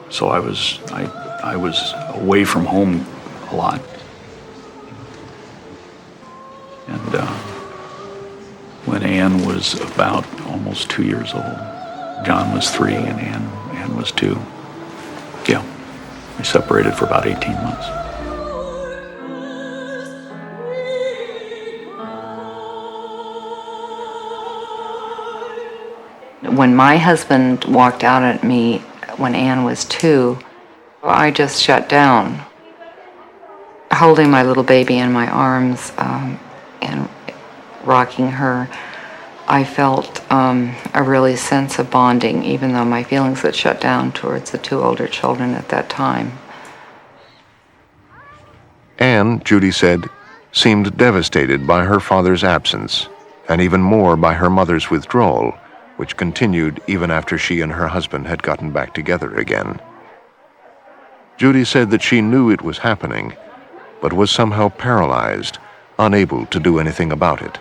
so I was away from home a lot. And when Ann was about almost 2 years old, John was 3 and Ann was 2. Yeah, we separated for about 18 months. When my husband walked out at me when Ann was 2, I just shut down. Holding my little baby in my arms and rocking her, I felt a really sense of bonding, even though my feelings had shut down towards the 2 older children at that time. Ann, Judy said, seemed devastated by her father's absence, and even more by her mother's withdrawal, which continued even after she and her husband had gotten back together again. Judy said that she knew it was happening, but was somehow paralyzed, unable to do anything about it.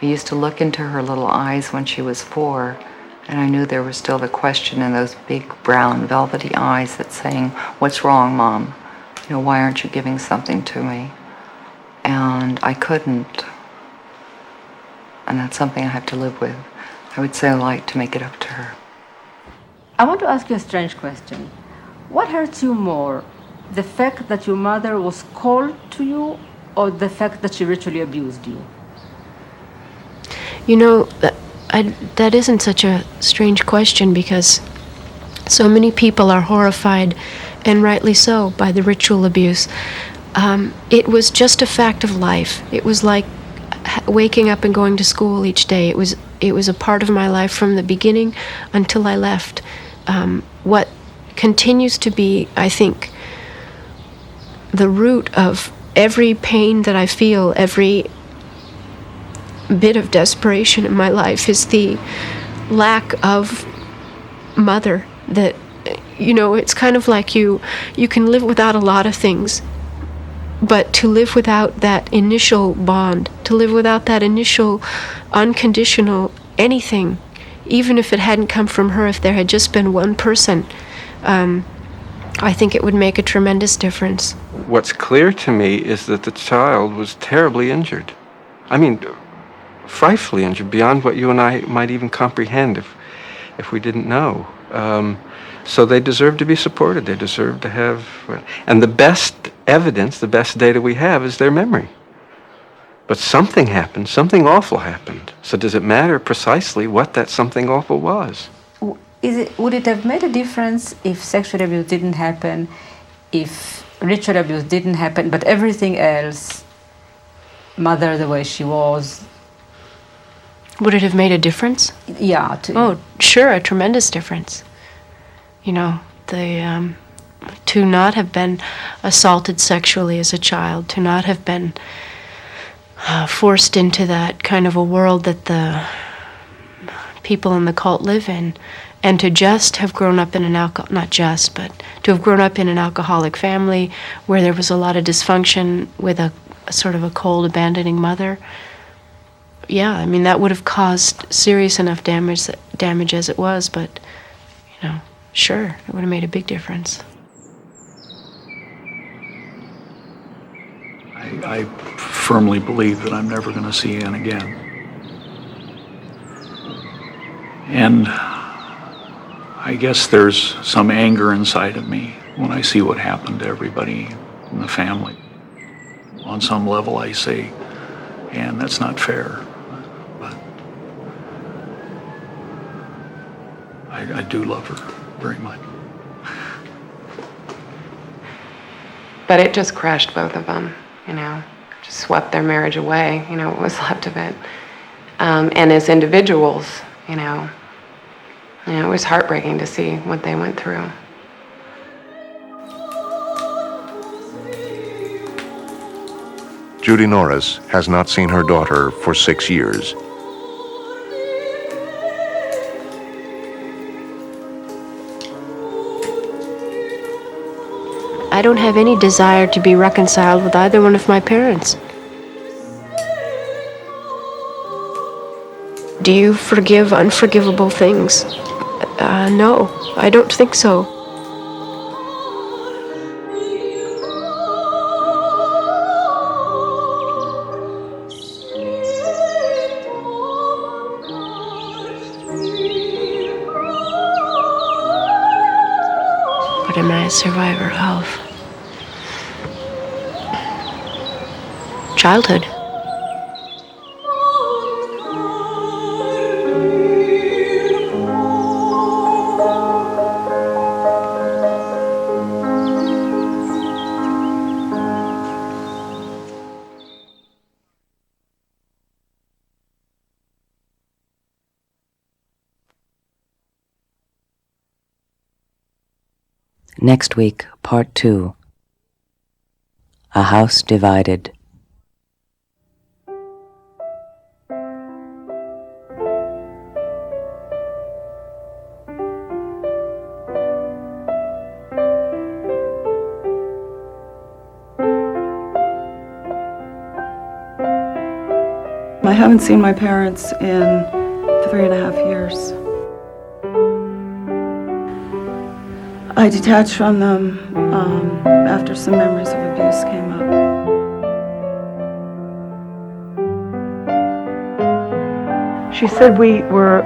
I used to look into her little eyes when she was 4, and I knew there was still the question in those big brown velvety eyes that's saying, "What's wrong, Mom? Why aren't you giving something to me?" And I couldn't. And that's something I have to live with. I would say I like to make it up to her. I want to ask you a strange question. What hurts you more, the fact that your mother was cold to you, or the fact that she ritually abused you? That isn't such a strange question, because so many people are horrified, and rightly so, by the ritual abuse. It was just a fact of life. It was like waking up and going to school each day. It was a part of my life from the beginning until I left. What continues to be, I think, the root of every pain that I feel, every bit of desperation in my life, is the lack of mother. That, it's kind of like you can live without a lot of things, but to live without that initial bond, to live without that initial unconditional anything, even if it hadn't come from her, if there had just been one person, I think it would make a tremendous difference. What's clear to me is that the child was terribly injured. I mean, frightfully injured, beyond what you and I might even comprehend if we didn't know. So they deserve to be supported. They deserve to have... And the best evidence, the best data we have is their memory. But something happened, something awful happened. So does it matter precisely what that something awful was? Would it have made a difference if sexual abuse didn't happen, if ritual abuse didn't happen, but everything else, mother the way she was? Would it have made a difference? Yeah. Oh, sure, a tremendous difference. To not have been assaulted sexually as a child, to not have been forced into that kind of a world that the people in the cult live in, and to just have grown up in not just, but to have grown up in an alcoholic family where there was a lot of dysfunction with a sort of a cold, abandoning mother. Yeah, that would have caused serious enough damage as it was, but, sure, it would have made a big difference. I firmly believe that I'm never going to see Ann again. And I guess there's some anger inside of me when I see what happened to everybody in the family. On some level, I say, Ann, that's not fair. But I do love her very much. But it just crushed both of them, just swept their marriage away, what was left of it. And as individuals, it was heartbreaking to see what they went through. Judy Norris has not seen her daughter for 6 years. I don't have any desire to be reconciled with either one of my parents. Do you forgive unforgivable things? No, I don't think so. What am I a survivor of? Childhood. Next week, Part 2. A House Divided. I haven't seen my parents in 3.5 years. I detached from them after some memories of abuse came up. She said we were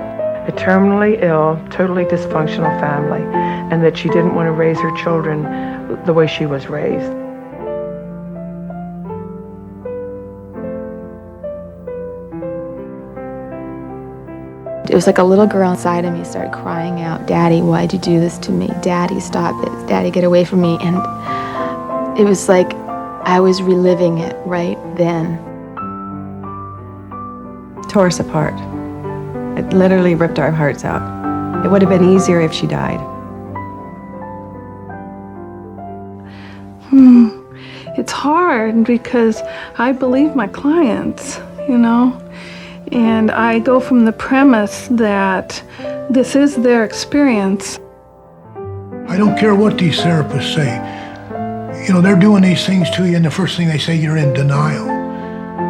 a terminally ill, totally dysfunctional family, and that she didn't want to raise her children the way she was raised. It was like a little girl inside of me started crying out, "Daddy, why'd you do this to me? Daddy, stop it. Daddy, get away from me." And it was like I was reliving it right then. Tore us apart. It literally ripped our hearts out. It would have been easier if she died. It's hard because I believe my clients, and I go from the premise that this is their experience. I don't care what these therapists say. They're doing these things to you, and the first thing they say, you're in denial.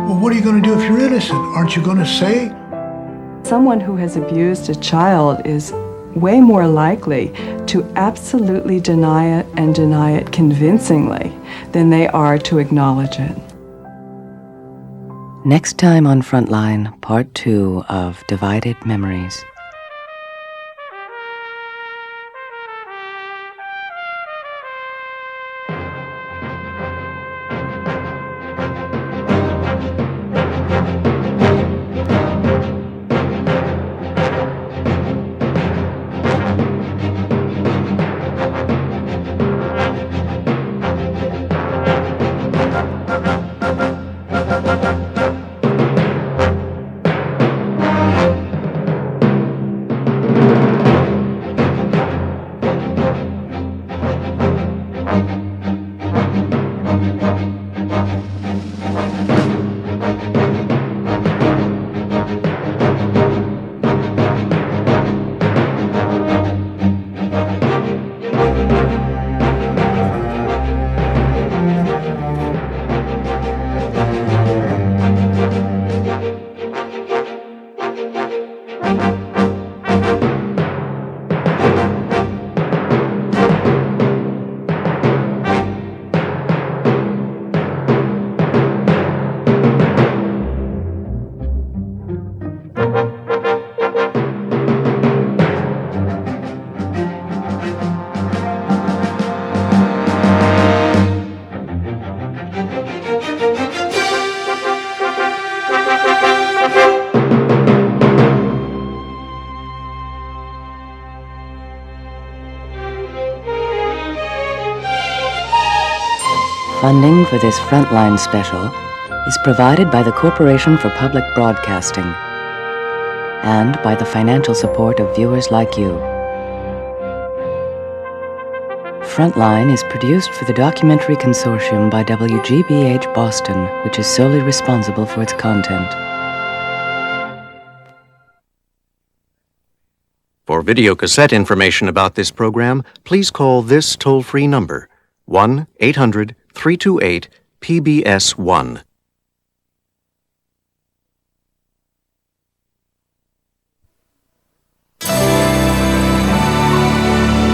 Well, what are you going to do if you're innocent? Aren't you going to say? Someone who has abused a child is way more likely to absolutely deny it and deny it convincingly than they are to acknowledge it. Next time on Frontline, Part 2 of Divided Memories. Funding for this Frontline special is provided by the Corporation for Public Broadcasting and by the financial support of viewers like you. Frontline is produced for the Documentary Consortium by WGBH Boston, which is solely responsible for its content. For videocassette information about this program, please call this toll-free number, 1-800-328-PBS-1.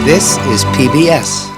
This is PBS.